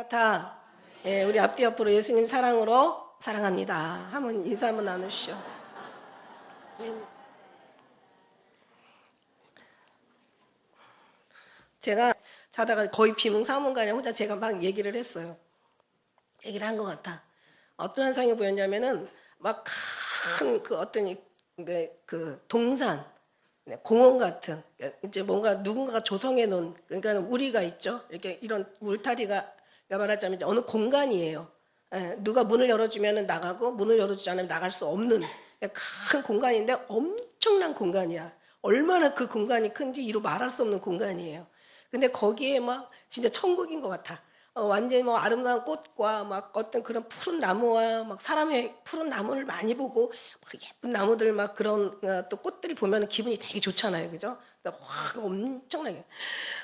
마라나타. 예, 우리 앞뒤 옆으로 예수님 사랑으로 사랑합니다. 한번 인사 한번 나누시죠. 제가 자다가 거의 비몽사몽간에 혼자 제가 막 얘기를 했어요. 얘기를 한 것 같아. 어떤 현상이 보였냐면은 막 큰 그 어떤 그 동산, 공원 같은 이제 뭔가 누군가가 조성해 놓은 그러니까 우리가 있죠. 이렇게 이런 울타리가 말하자면 이제 어느 공간이에요. 예, 누가 문을 열어주면 나가고 문을 열어주지 않으면 나갈 수 없는 큰 공간인데 엄청난 공간이야. 얼마나 그 공간이 큰지 이루 말할 수 없는 공간이에요. 근데 거기에 막 진짜 천국인 것 같아. 완전히 뭐 아름다운 꽃과 막 어떤 그런 푸른 나무와 막 사람의 푸른 나무를 많이 보고 막 예쁜 나무들 막 그런 또 꽃들이 보면 기분이 되게 좋잖아요, 그죠? 그래서 확 엄청나게.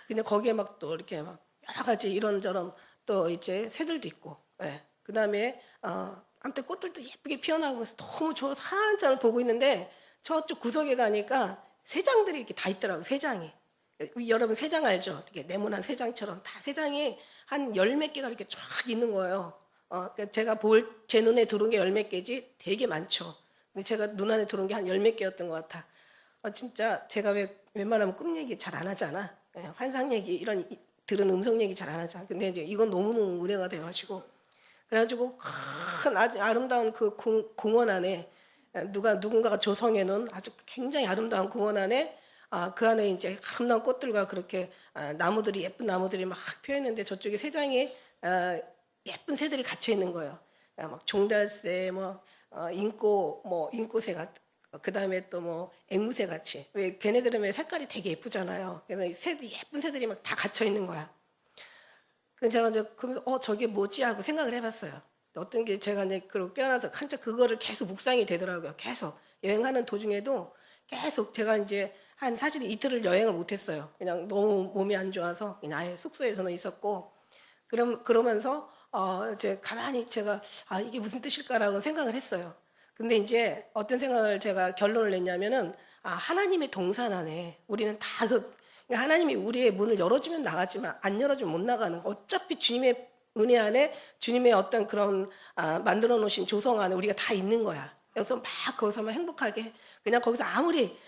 근데 거기에 막 또 이렇게 막 여러 가지 이런저런 또 이제 새들도 있고, 예. 그 다음에 아무튼 꽃들도 예쁘게 피어나고 그래서 너무 좋아서 한참을 보고 있는데 저쪽 구석에 가니까 새장들이 이렇게 다 있더라고요, 새장이. 여러분 새장 알죠? 이렇게 네모난 새장처럼 다 새장이 한 열 몇 개가 이렇게 쫙 있는 거예요. 그러니까 제가 제 눈에 들어온 게 열 몇 개지 되게 많죠. 근데 제가 눈 안에 들어온 게 한 열 몇 개였던 것 같아. 진짜 제가 왜 웬만하면 꿈 얘기 잘 안 하잖아. 환상 얘기 이런 들은 음성 얘기 잘 안 하잖아. 근데 이제 이건 너무너무 의뢰가 돼가지고 그래가지고 큰 아주 아름다운 그 공원 안에 누군가가 조성해 놓은 아주 굉장히 아름다운 공원 안에 그 안에 이제 아름다운 꽃들과 그렇게 나무들이 예쁜 나무들이 막 피어 있는데 저쪽에 새장에 예쁜 새들이 갇혀 있는 거예요. 막 종달새, 인꼬새 같. 그 다음에 또 뭐 앵무새 같이. 왜 걔네들은 왜 색깔이 되게 예쁘잖아요. 그래서 예쁜 새들이 막 다 갇혀 있는 거야. 그래서 제가 이제 저게 뭐지 하고 생각을 해봤어요. 어떤 게 제가 이제 그러고 깨어나서 한참 그거를 계속 묵상이 되더라고요. 계속 여행하는 도중에도 계속 제가 이제 사실 이틀을 여행을 못했어요. 그냥 너무 몸이 안 좋아서 그냥 아예 숙소에서는 있었고 그러면서 이제 가만히 제가 이게 무슨 뜻일까라고 생각을 했어요. 근데 이제 어떤 생각을 제가 결론을 냈냐면은 하나님의 동산 안에 우리는 다 그러니까 하나님이 우리의 문을 열어주면 나가지만 안 열어주면 못 나가는 거. 어차피 주님의 은혜 안에 주님의 어떤 그런 만들어 놓으신 조성 안에 우리가 다 있는 거야. 그래서 막 거기서만 행복하게 그냥 거기서 아무리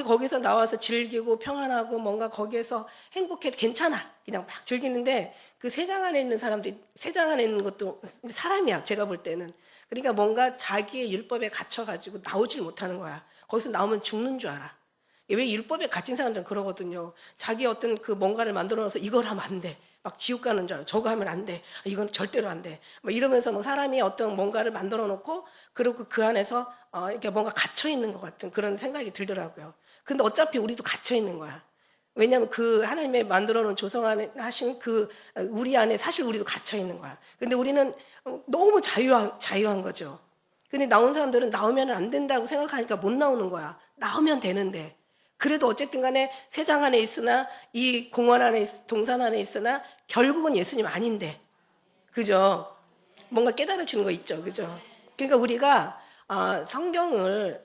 거기서 나와서 즐기고 평안하고 뭔가 거기에서 행복해도 괜찮아. 그냥 막 즐기는데 그 새장 안에 있는 사람들이 새장 안에 있는 것도 사람이야. 제가 볼 때는. 그러니까 뭔가 자기의 율법에 갇혀가지고 나오질 못하는 거야. 거기서 나오면 죽는 줄 알아. 왜 율법에 갇힌 사람들은 그러거든요. 자기 어떤 그 뭔가를 만들어 놓아서 이걸 하면 안 돼. 막 지옥 가는 줄 알아. 저거 하면 안 돼. 이건 절대로 안 돼. 막 이러면서 뭐 사람이 어떤 뭔가를 만들어 놓고 그리고 그 안에서 이렇게 뭔가 갇혀 있는 것 같은 그런 생각이 들더라고요. 근데 어차피 우리도 갇혀 있는 거야. 왜냐하면 그 하나님의 만들어 놓은 조성하신 그 우리 안에 사실 우리도 갇혀 있는 거야. 근데 우리는 너무 자유한 거죠. 근데 나온 사람들은 나오면 안 된다고 생각하니까 못 나오는 거야. 나오면 되는데. 그래도 어쨌든 간에 새장 안에 있으나 이 공원 안에 동산 안에 있으나 결국은 예수님 아닌데. 그죠? 뭔가 깨달아지는 거 있죠. 그죠? 그러니까 우리가 성경을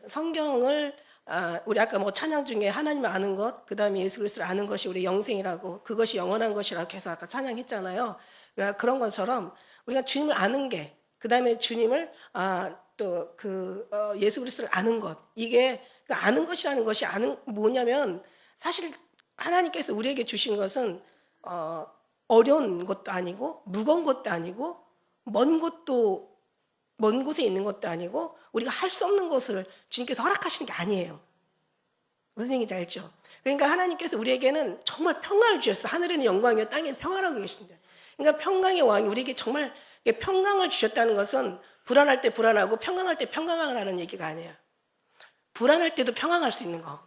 우리 아까 뭐 찬양 중에 하나님을 아는 것, 그 다음에 예수 그리스도를 아는 것이 우리 영생이라고 그것이 영원한 것이라고 해서 아까 찬양했잖아요. 그러니까 그런 것처럼 우리가 주님을 아는 게, 그 다음에 주님을 또 예수 그리스도를 아는 것, 이게 그러니까 아는 것이라는 것이 뭐냐면 사실 하나님께서 우리에게 주신 것은 어려운 것도 아니고 무거운 것도 아니고 먼 곳에 있는 것도 아니고 우리가 할 수 없는 것을 주님께서 허락하시는 게 아니에요. 무슨 얘기인지 알죠? 그러니까 하나님께서 우리에게는 정말 평강을 주셨어. 하늘에는 영광이요 땅에는 평안하고 계신다. 그러니까 평강의 왕이 우리에게 정말 평강을 주셨다는 것은 불안할 때 불안하고 평강할 때 평강하라는 얘기가 아니에요. 불안할 때도 평안할 수 있는 거.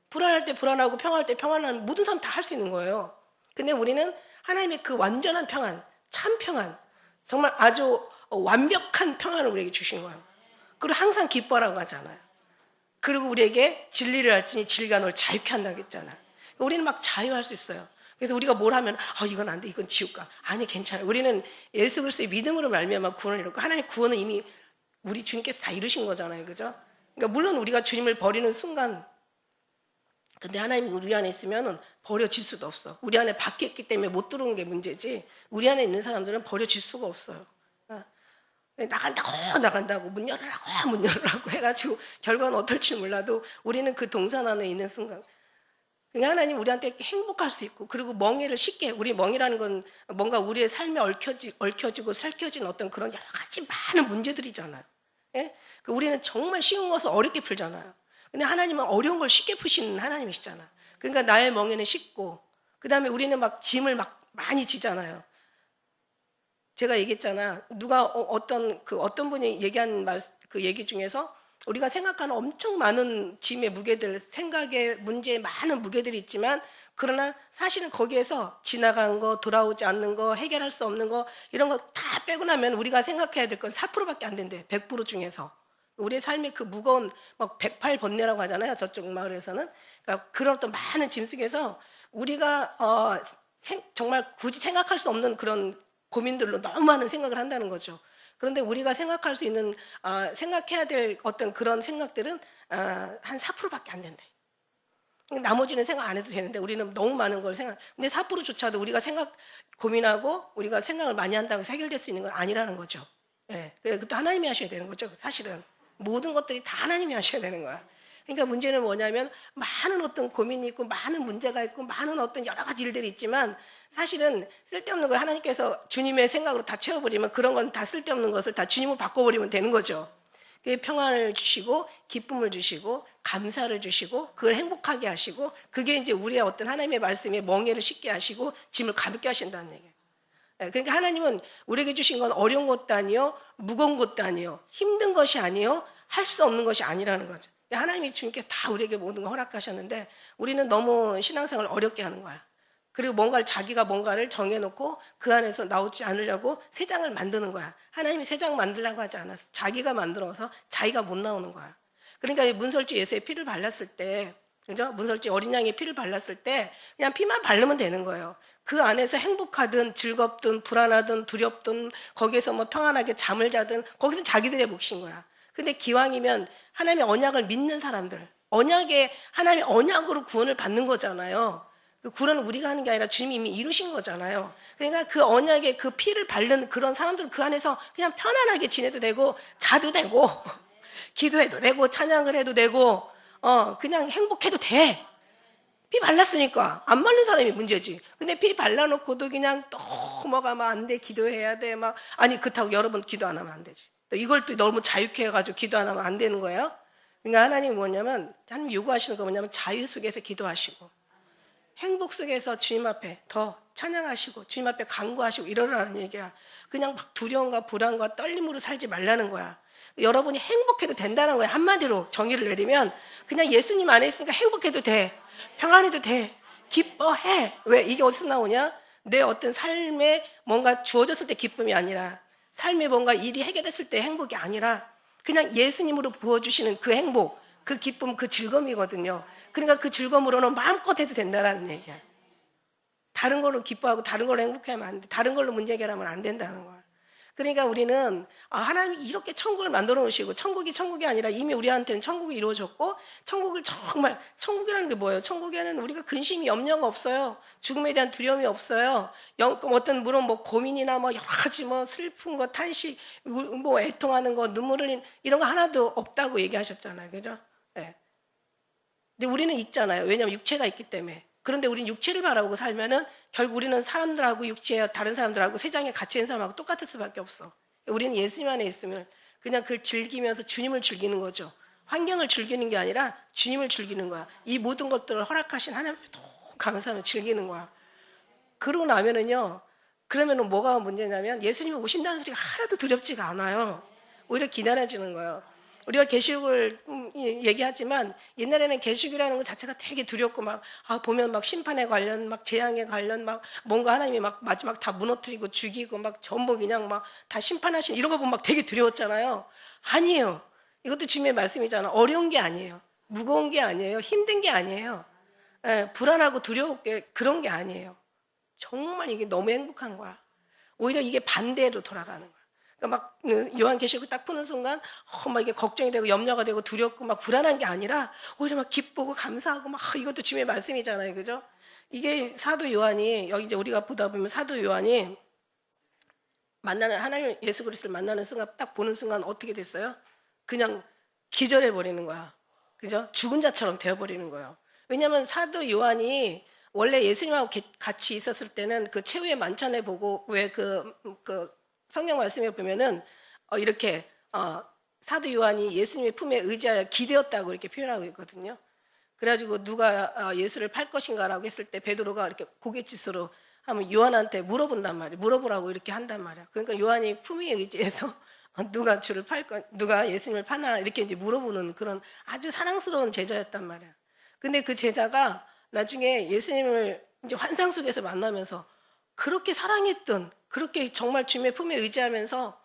불안할 때 불안하고 평안할 때 평안한 모든 사람 다 할 수 있는 거예요. 근데 우리는 하나님의 그 완전한 평안, 참 평안, 정말 아주 완벽한 평안을 우리에게 주신 거예요. 그리고 항상 기뻐라고 하잖아요. 그리고 우리에게 진리를 알지니 진리가 널 자유케 한다고 했잖아. 그러니까 우리는 막 자유할 수 있어요. 그래서 우리가 뭘 하면 이건 안 돼, 이건 지옥 가. 아니 괜찮아요. 우리는 예수 그리스도의 믿음으로 말미암아 구원을 이뤘고 하나님의 구원은 이미 우리 주님께서 다 이루신 거잖아요. 그죠? 그러니까 물론 우리가 주님을 버리는 순간 근데 하나님이 우리 안에 있으면 버려질 수도 없어. 우리 안에 바뀌었기 때문에 못 들어온 게 문제지, 우리 안에 있는 사람들은 버려질 수가 없어요. 나간다고 문 열으라고 해가지고 결과는 어떨지 몰라도 우리는 그 동산 안에 있는 순간, 그러니까 하나님 우리한테 행복할 수 있고, 그리고 멍에를 쉽게, 우리 멍이라는 건 뭔가 우리의 삶에 얽혀지고 설켜진 어떤 그런 여러 가지 많은 문제들이잖아요. 예? 우리는 정말 쉬운 것을 어렵게 풀잖아요. 근데 하나님은 어려운 걸 쉽게 푸시는 하나님이시잖아. 그러니까 나의 멍에는 쉽고, 그 다음에 우리는 막 짐을 막 많이 지잖아요. 제가 얘기했잖아. 누가 어떤 분이 얘기한 그 얘기 중에서 우리가 생각하는 엄청 많은 짐의 무게들, 생각의 문제에 많은 무게들이 있지만, 그러나 사실은 거기에서 지나간 거, 돌아오지 않는 거, 해결할 수 없는 거, 이런 거 다 빼고 나면 우리가 생각해야 될 건 4%밖에 안 된대. 100% 중에서. 우리의 삶의 그 무거운 막 108번뇌라고 하잖아요. 저쪽 마을에서는. 그러니까 그런 또 많은 짐 속에서 우리가 정말 굳이 생각할 수 없는 그런 고민들로 너무 많은 생각을 한다는 거죠. 그런데 우리가 생각할 수 있는, 생각해야 될 어떤 그런 생각들은 한 4%밖에 안 된대. 나머지는 생각 안 해도 되는데 우리는 너무 많은 걸 근데 4%조차도 우리가 고민하고 우리가 생각을 많이 한다고 해서 해결될 수 있는 건 아니라는 거죠. 예. 그것도 하나님이 하셔야 되는 거죠. 사실은. 모든 것들이 다 하나님이 하셔야 되는 거야. 그러니까 문제는 뭐냐면, 많은 어떤 고민이 있고, 많은 문제가 있고, 많은 어떤 여러 가지 일들이 있지만, 사실은 쓸데없는 걸 하나님께서 주님의 생각으로 다 채워버리면, 그런 건 다 쓸데없는 것을 다 주님으로 바꿔버리면 되는 거죠. 그게 평안을 주시고, 기쁨을 주시고, 감사를 주시고, 그걸 행복하게 하시고, 그게 이제 우리의 어떤 하나님의 말씀에 멍에를 쉽게 하시고, 짐을 가볍게 하신다는 얘기예요. 그러니까 하나님은 우리에게 주신 건 어려운 것도 아니요, 무거운 것도 아니요, 힘든 것이 아니요, 할 수 없는 것이 아니라는 거죠. 하나님이 주님께서 다 우리에게 모든 걸 허락하셨는데, 우리는 너무 신앙생활을 어렵게 하는 거야. 그리고 자기가 뭔가를 정해놓고 그 안에서 나오지 않으려고 새 장을 만드는 거야. 하나님이 새 장 만들라고 하지 않았어. 자기가 만들어서 자기가 못 나오는 거야. 그러니까 문설주 예수의 피를 발랐을 때, 그죠? 문설주 어린 양의 피를 발랐을 때 그냥 피만 바르면 되는 거예요. 그 안에서 행복하든 즐겁든 불안하든 두렵든 거기에서 뭐 평안하게 잠을 자든 거기서 자기들의 몫인 거야. 근데 기왕이면 하나님의 언약을 믿는 사람들, 하나님의 언약으로 구원을 받는 거잖아요. 그 구원을 우리가 하는 게 아니라 주님이 이미 이루신 거잖아요. 그러니까 그 언약에 그 피를 바른 그런 사람들은 그 안에서 그냥 편안하게 지내도 되고, 자도 되고, 기도해도 되고, 찬양을 해도 되고, 그냥 행복해도 돼. 피 발랐으니까. 안 바른 사람이 문제지. 근데 피 발라놓고도 그냥 또 뭐가 막 안 돼, 기도해야 돼, 막. 아니, 그렇다고 여러분 기도 안 하면 안 되지. 또 이걸 또 너무 자유케 해가지고 기도 안 하면 안 되는 거예요. 그러니까 하나님이 하나님 요구하시는 거 뭐냐면, 자유 속에서 기도하시고, 행복 속에서 주님 앞에 더 찬양하시고, 주님 앞에 간구하시고 이러라는 얘기야. 그냥 막 두려움과 불안과 떨림으로 살지 말라는 거야. 여러분이 행복해도 된다는 거야. 한마디로 정의를 내리면, 그냥 예수님 안에 있으니까 행복해도 돼. 평안해도 돼. 기뻐해. 왜? 이게 어디서 나오냐? 내 어떤 삶에 뭔가 주어졌을 때 기쁨이 아니라, 삶에 뭔가 일이 해결됐을 때 행복이 아니라, 그냥 예수님으로 부어주시는 그 행복, 그 기쁨, 그 즐거움이거든요. 그러니까 그 즐거움으로는 마음껏 해도 된다는 얘기야. 다른 걸로 기뻐하고 다른 걸로 행복하면 안 돼. 다른 걸로 문제 해결하면 안 된다는 거야. 그러니까 우리는 하나님이 이렇게 천국을 만들어 놓으시고, 천국이 아니라 이미 우리한테는 천국이 이루어졌고, 천국이라는 게 뭐예요? 천국에는 우리가 근심이 염려가 없어요. 죽음에 대한 두려움이 없어요. 어떤 물론 뭐 고민이나 뭐 여러 가지 뭐 슬픈 거, 탄식, 뭐 애통하는 거, 눈물 흘리는 이런 거 하나도 없다고 얘기하셨잖아요. 그죠? 네. 근데 우리는 있잖아요. 왜냐하면 육체가 있기 때문에. 그런데 우리는 육체를 바라보고 살면은 결국 우리는 사람들하고 다른 사람들하고 세상에 갇혀있는 사람하고 똑같을 수밖에 없어. 우리는 예수님 안에 있으면 그냥 그걸 즐기면서 주님을 즐기는 거죠. 환경을 즐기는 게 아니라 주님을 즐기는 거야. 이 모든 것들을 허락하신 하나님께 너무 감사하며 즐기는 거야. 그러고 나면은요, 그러면은 뭐가 문제냐면, 예수님이 오신다는 소리가 하나도 두렵지가 않아요. 오히려 기다려지는 거예요. 우리가 계시록을 얘기하지만, 옛날에는 계시록이라는 것 자체가 되게 두렵고, 보면 막 심판에 관련, 막 재앙에 관련, 막 뭔가 하나님이 막 마지막 다 무너뜨리고 죽이고, 막 전부 그냥 막 다 심판하신 이런 거 보면 막 되게 두려웠잖아요. 아니에요. 이것도 주님의 말씀이잖아. 어려운 게 아니에요. 무거운 게 아니에요. 힘든 게 아니에요. 불안하고 두려웠게 그런 게 아니에요. 정말 이게 너무 행복한 거야. 오히려 이게 반대로 돌아가는 거야. 그러니까 막 요한계시록 딱 푸는 순간 막 이게 걱정이 되고 염려가 되고 두렵고 막 불안한 게 아니라 오히려 막 기쁘고 감사하고 막 이것도 주님의 말씀이잖아요, 그죠? 이게 사도 요한이 여기 이제 우리가 보다 보면 사도 요한이 만나는 하나님 예수 그리스도를 만나는 순간 딱 보는 순간 어떻게 됐어요? 그냥 기절해 버리는 거야, 그죠? 죽은 자처럼 되어 버리는 거예요. 왜냐하면 사도 요한이 원래 예수님하고 같이 있었을 때는 그 최후의 만찬에 보고 왜 그 성경 말씀에 보면은 이렇게 사도 요한이 예수님의 품에 의지하여 기대었다고 이렇게 표현하고 있거든요. 그래가지고 누가 예수를 팔 것인가라고 했을 때 베드로가 이렇게 고갯짓으로 하면 요한한테 물어본단 말이에요. 물어보라고 이렇게 한단 말이야. 그러니까 요한이 품위에 의지해서 누가 예수님을 파나 이렇게 이제 물어보는 그런 아주 사랑스러운 제자였단 말이야. 근데 그 제자가 나중에 예수님을 이제 환상 속에서 만나면서 그렇게 사랑했던, 그렇게 정말 주님의 품에 의지하면서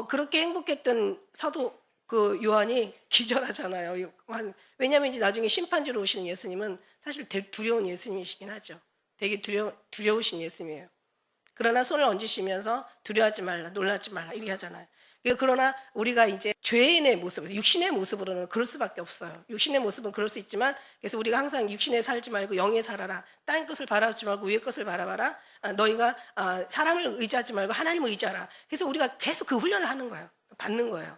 그렇게 행복했던 사도 그 요한이 기절하잖아요. 왜냐하면 이제 나중에 심판주로 오시는 예수님은 사실 되게 두려운 예수님이시긴 하죠. 되게 두려우신 예수님이에요. 그러나 손을 얹으시면서 두려워하지 말라, 놀라지 말라 이렇게 하잖아요. 그러나 우리가 이제 죄인의 모습에서 육신의 모습으로는 그럴 수밖에 없어요. 육신의 모습은 그럴 수 있지만 그래서 우리가 항상 육신에 살지 말고 영에 살아라. 땅의 것을 바라보지 말고 위의 것을 바라봐라. 너희가 사람을 의지하지 말고 하나님을 의지하라. 그래서 우리가 계속 그 훈련을 하는 거예요. 받는 거예요.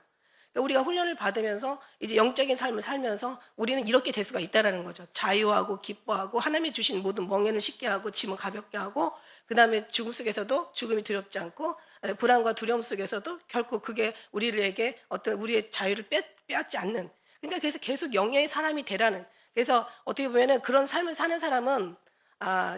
우리가 훈련을 받으면서 이제 영적인 삶을 살면서 우리는 이렇게 될 수가 있다라는 거죠. 자유하고 기뻐하고 하나님이 주신 모든 멍에는 쉽게 하고 짐은 가볍게 하고 그 다음에 죽음 속에서도 죽음이 두렵지 않고 불안과 두려움 속에서도 결코 그게 우리에게 어떤 우리의 자유를 빼앗지 않는, 그러니까 그래서 계속 영의 사람이 되라는, 그래서 어떻게 보면은 그런 삶을 사는 사람은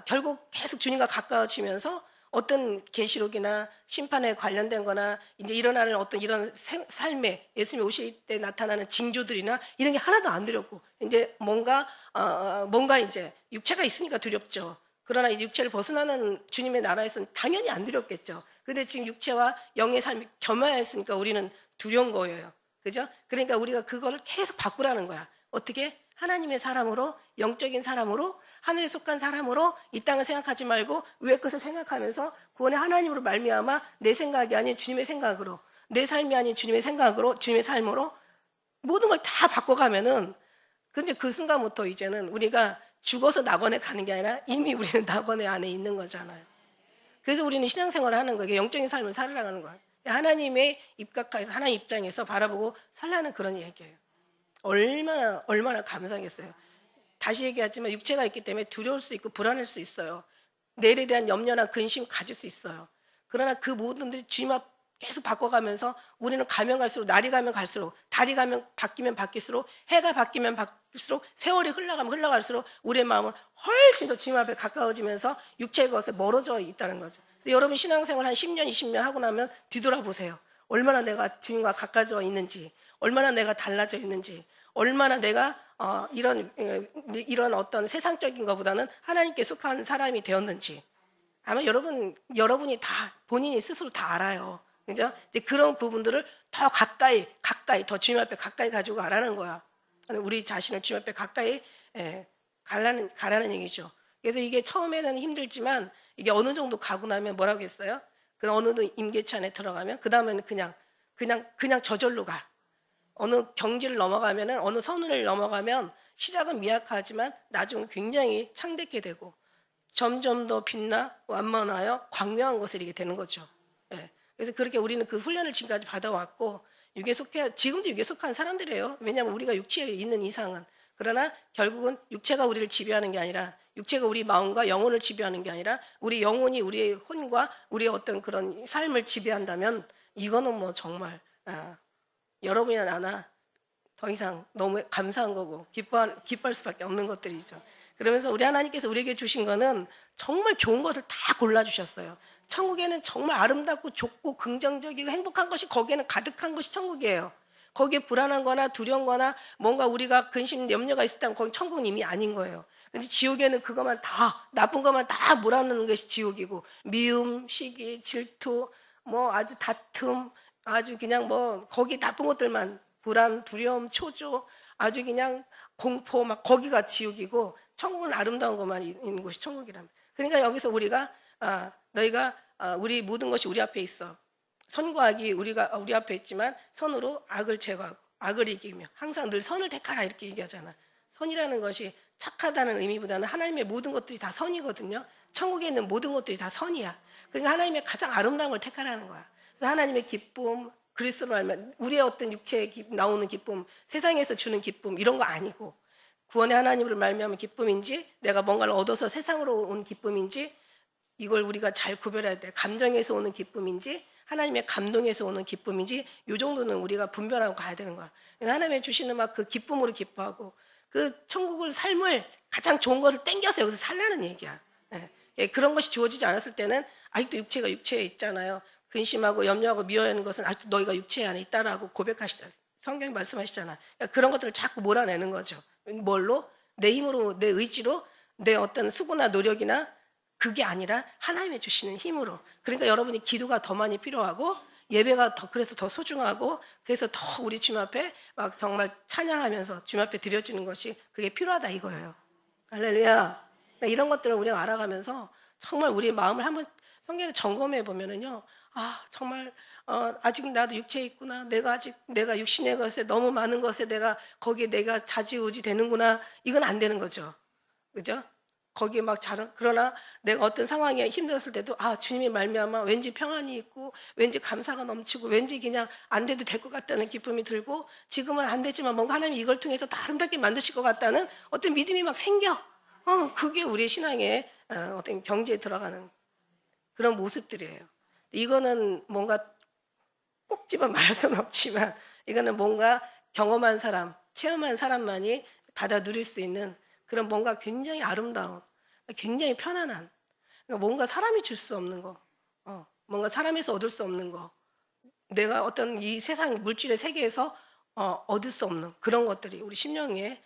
결국 계속 주님과 가까워지면서 어떤 계시록이나 심판에 관련된 거나 이제 일어나는 어떤 이런 삶에 예수님이 오실 때 나타나는 징조들이나 이런 게 하나도 안 두렵고 이제 뭔가 이제 육체가 있으니까 두렵죠. 그러나 이제 육체를 벗어나는 주님의 나라에서는 당연히 안 두렵겠죠. 근데 지금 육체와 영의 삶이 겸하였으니까 우리는 두려운 거예요. 그죠? 그러니까 우리가 그거를 계속 바꾸라는 거야. 어떻게? 하나님의 사람으로, 영적인 사람으로, 하늘에 속한 사람으로 이 땅을 생각하지 말고 위의 것을 생각하면서 구원의 하나님으로 말미암아 내 생각이 아닌 주님의 생각으로, 내 삶이 아닌 주님의 생각으로, 주님의 삶으로 모든 걸 다 바꿔가면은, 근데 그 순간부터 이제는 우리가 죽어서 낙원에 가는 게 아니라 이미 우리는 낙원의 안에 있는 거잖아요. 그래서 우리는 신앙생활을 하는 거예요. 영적인 삶을 살아가는 거예요. 하나님의 입각해서 하나님 입장에서 바라보고 살라는 그런 얘기예요. 얼마나 감사하겠어요. 다시 얘기하지만 육체가 있기 때문에 두려울 수 있고 불안할 수 있어요. 내일에 대한 염려나 근심 가질 수 있어요. 그러나 그 모든들이 주님 앞 계속 바꿔가면서 우리는 가면 갈수록, 날이 가면 갈수록, 달이 가면 바뀌면 바뀔수록, 해가 바뀌면 바뀔수록, 세월이 흘러가면 흘러갈수록 우리의 마음은 훨씬 더 주님 앞에 가까워지면서 육체의 것에 멀어져 있다는 거죠. 그래서 여러분 신앙생활 한 10년, 20년 하고 나면 뒤돌아보세요. 얼마나 내가 주님과 가까워져 있는지, 얼마나 내가 달라져 있는지, 얼마나 내가 이런 어떤 세상적인 것보다는 하나님께 속한 사람이 되었는지 아마 여러분이 다 본인이 스스로 다 알아요. 그죠? 그런 부분들을 더 가까이 더 주님 앞에 가까이 가지고 가라는 거야. 우리 자신을 주님 앞에 가까이 가라는 얘기죠. 그래서 이게 처음에는 힘들지만 이게 어느 정도 가고 나면 뭐라고 했어요? 그 어느 임계치 안에 들어가면 그 다음에는 그냥 저절로 가. 어느 경지를 넘어가면은 어느 선을 넘어가면 시작은 미약하지만 나중은 굉장히 창대케 되고 점점 더 빛나 완만하여 광명한 것을 이게 되는 거죠. 예. 그래서 그렇게 우리는 그 훈련을 지금까지 받아왔고 지금도 육에 속한 사람들이에요. 왜냐하면 우리가 육체에 있는 이상은. 그러나 결국은 육체가 우리를 지배하는 게 아니라 육체가 우리 마음과 영혼을 지배하는 게 아니라 우리 영혼이 우리의 혼과 우리의 어떤 그런 삶을 지배한다면 이거는 뭐 정말 여러분이나 나나 더 이상 너무 감사한 거고 기뻐할 수밖에 없는 것들이죠. 그러면서 우리 하나님께서 우리에게 주신 거는 정말 좋은 것을 다 골라주셨어요. 천국에는 정말 아름답고 좋고 긍정적이고 행복한 것이 거기에는 가득한 것이 천국이에요. 거기에 불안한 거나 두려운 거나 뭔가 우리가 근심, 염려가 있었다면 거기 천국은 이미 아닌 거예요. 근데 지옥에는 그것만 다, 나쁜 것만 다 몰아넣는 것이 지옥이고 미움, 시기, 질투, 뭐 아주 다툼, 아주 그냥 뭐 거기 나쁜 것들만 불안, 두려움, 초조, 아주 그냥 공포 막 거기가 지옥이고 천국은 아름다운 것만 있는 곳이 천국이랍니다. 그러니까 여기서 우리가 너희가 우리 모든 것이 우리 앞에 있어. 선과 악이 우리 앞에 있지만 선으로 악을 제거하고 악을 이기며 항상 늘 선을 택하라 이렇게 얘기하잖아. 선이라는 것이 착하다는 의미보다는 하나님의 모든 것들이 다 선이거든요. 천국에 있는 모든 것들이 다 선이야. 그러니까 하나님의 가장 아름다운 걸 택하라는 거야. 그래서 하나님의 기쁨, 그리스도로 알면 우리의 어떤 육체에 나오는 기쁨, 세상에서 주는 기쁨 이런 거 아니고 구원의 하나님을 말미암은 기쁨인지 내가 뭔가를 얻어서 세상으로 온 기쁨인지 이걸 우리가 잘 구별해야 돼. 감정에서 오는 기쁨인지 하나님의 감동에서 오는 기쁨인지 이 정도는 우리가 분별하고 가야 되는 거야. 하나님의 주시는 막 그 기쁨으로 기뻐하고 그 천국을 삶을 가장 좋은 것을 땡겨서 여기서 살라는 얘기야. 예, 그런 것이 주어지지 않았을 때는 아직도 육체가 육체에 있잖아요. 근심하고 염려하고 미워하는 것은 아직도 너희가 육체 안에 있다라고 고백하시잖아요. 성경이 말씀하시잖아. 그러니까 그런 것들을 자꾸 몰아내는 거죠. 뭘로? 내 힘으로, 내 의지로, 내 어떤 수고나 노력이나 그게 아니라 하나님의 주시는 힘으로. 그러니까 여러분이 기도가 더 많이 필요하고 예배가 그래서 더 소중하고 그래서 더 우리 주님 앞에 막 정말 찬양하면서 주님 앞에 드려지는 것이 그게 필요하다 이거예요. 할렐루야. 그러니까 이런 것들을 우리가 알아가면서 정말 우리 마음을 한번 성경에 점검해 보면은요. 아 정말 아직 나도 육체에 있구나. 내가 육신의 것에 너무 많은 것에 거기에 내가 좌지우지 되는구나. 이건 안 되는 거죠. 그죠? 거기에 그러나 내가 어떤 상황에 힘들었을 때도 주님의 말미암아 왠지 평안이 있고 왠지 감사가 넘치고 왠지 그냥 안 돼도 될 것 같다는 기쁨이 들고 지금은 안 되지만 뭔가 하나님이 이걸 통해서 더 아름답게 만드실 것 같다는 어떤 믿음이 막 생겨. 그게 우리 신앙의 어떤 경지에 들어가는 그런 모습들이에요. 이거는 뭔가 꼭 집어 말할 수는 없지만 이거는 뭔가 경험한 사람, 체험한 사람만이 받아 누릴 수 있는 그런 뭔가 굉장히 아름다운, 굉장히 편안한, 그러니까 뭔가 사람이 줄 수 없는 거, 뭔가 사람에서 얻을 수 없는 거, 내가 어떤 이 세상 물질의 세계에서 얻을 수 없는 그런 것들이 우리 심령에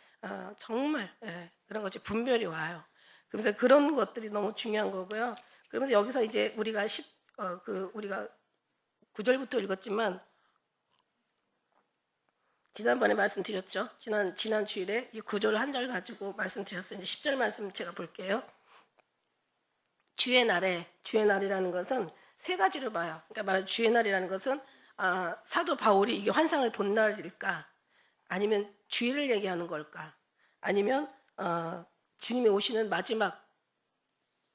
정말 그런 것이 분별이 와요. 그래서 그런 것들이 너무 중요한 거고요. 그러면서 여기서 이제 우리가 우리가 9절부터 읽었지만 지난번에 말씀드렸죠. 지난 주일에 이 9절 한 절 가지고 말씀드렸어요. 이제 10절 말씀 제가 볼게요. 주의 날이라는 것은 세 가지로 봐요. 그러니까 말하는 주의 날이라는 것은 사도 바울이 이게 환상을 본 날일까? 아니면 주일을 얘기하는 걸까? 아니면 주님이 오시는 마지막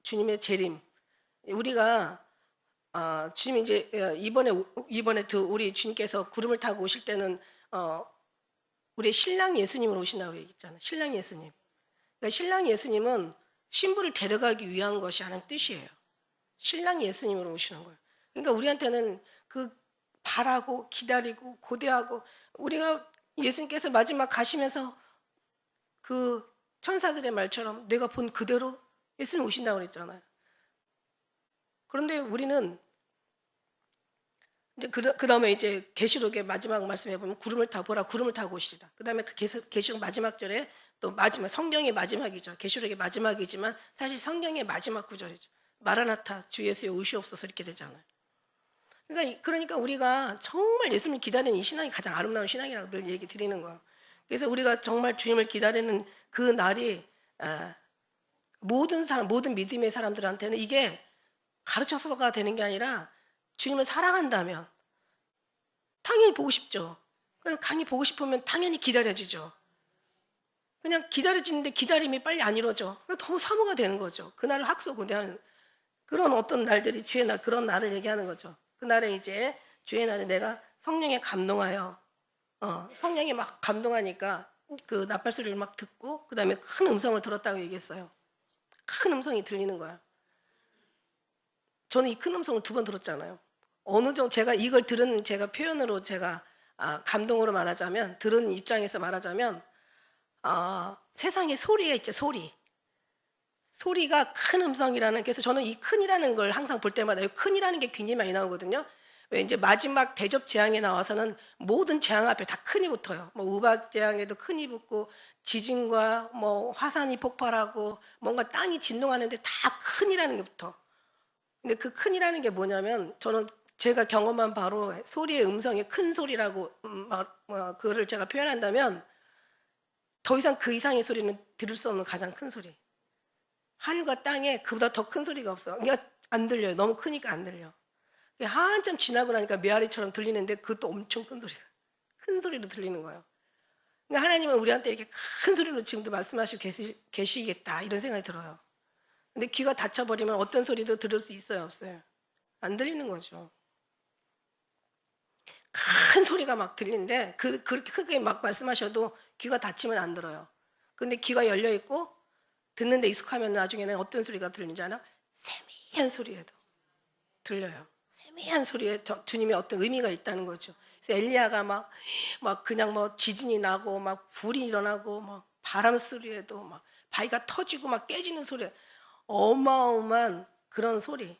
주님의 재림. 우리가 주님이 이제 이번에 우리 주님께서 구름을 타고 오실 때는 우리 신랑 예수님으로 오신다고 얘기했잖아요. 신랑 예수님. 그러니까 신랑 예수님은 신부를 데려가기 위한 것이 하나님 뜻이에요. 신랑 예수님으로 오시는 거예요. 그러니까 우리한테는 그 바라고 기다리고 고대하고 우리가 예수님께서 마지막 가시면서 그 천사들의 말처럼 내가 본 그대로 예수님 오신다고 그랬잖아요. 그런데 우리는 이제 그다음에 이제 계시록의 마지막 말씀해 보면 구름을 타고 오시리라. 그다음에 그 계시록 마지막 절에 또 마지막 성경의 마지막이죠. 계시록의 마지막이지만 사실 성경의 마지막 구절이죠. 마라나타 주 예수여 오시옵소서 이렇게 되잖아요. 그러니까 우리가 정말 예수님을 기다리는 이 신앙이 가장 아름다운 신앙이라고 늘 얘기 드리는 거예요. 그래서 우리가 정말 주님을 기다리는 그 날이 모든 믿음의 사람들한테는 이게 가르쳐서가 되는 게 아니라 주님을 사랑한다면 당연히 보고 싶죠. 그냥 강히 보고 싶으면 당연히 기다려지죠. 그냥 기다려지는데 기다림이 빨리 안 이루어져. 너무 사모가 되는 거죠. 그날을 학소고대하는 그런 어떤 날들이 주의 날, 그런 날을 얘기하는 거죠. 그날에 이제 주의 날에 내가 성령에 감동하여 성령이 막 감동하니까 그 나팔 소리를 막 듣고 그 다음에 큰 음성을 들었다고 얘기했어요. 큰 음성이 들리는 거야. 저는 이 큰 음성을 2번 들었잖아요. 어느 정도 제가 이걸 들은 제가 표현으로 제가 감동으로 말하자면 들은 입장에서 말하자면 세상에 소리가 있죠. 소리가 큰 음성이라는 그래서 저는 이 큰이라는 걸 항상 볼 때마다 이 큰이라는 게 굉장히 많이 나오거든요. 왜 이제 마지막 대접 재앙에 나와서는 모든 재앙 앞에 다 큰이 붙어요. 뭐 우박 재앙에도 큰이 붙고 지진과 뭐 화산이 폭발하고 뭔가 땅이 진동하는데 다 큰이라는 게 붙어. 근데 그 큰이라는 게 뭐냐면 저는 제가 경험한 바로 소리의 음성이 큰 소리라고 그거를 제가 표현한다면 더 이상 그 이상의 소리는 들을 수 없는 가장 큰 소리. 하늘과 땅에 그보다 더 큰 소리가 없어. 그러니까 안 들려요. 너무 크니까 안 들려. 한참 지나고 나니까 메아리처럼 들리는데 그것도 엄청 큰 소리로 들리는 거예요. 그러니까 하나님은 우리한테 이렇게 큰 소리로 지금도 말씀하시고 계시겠다 이런 생각이 들어요. 근데 귀가 닫혀버리면 어떤 소리도 들을 수 있어요, 없어요? 안 들리는 거죠. 큰 소리가 막 들리는데 그렇게 크게 막 말씀하셔도 귀가 닫히면 안 들어요. 근데 귀가 열려 있고 듣는데 익숙하면 나중에는 어떤 소리가 들리는지 알아? 세미한 소리에도 들려요. 세미한 소리에 주님의 어떤 의미가 있다는 거죠. 그래서 엘리야가 막 그냥 뭐 지진이 나고 막 불이 일어나고 막 바람 소리에도 막 바위가 터지고 막 깨지는 소리, 어마어마한 그런 소리.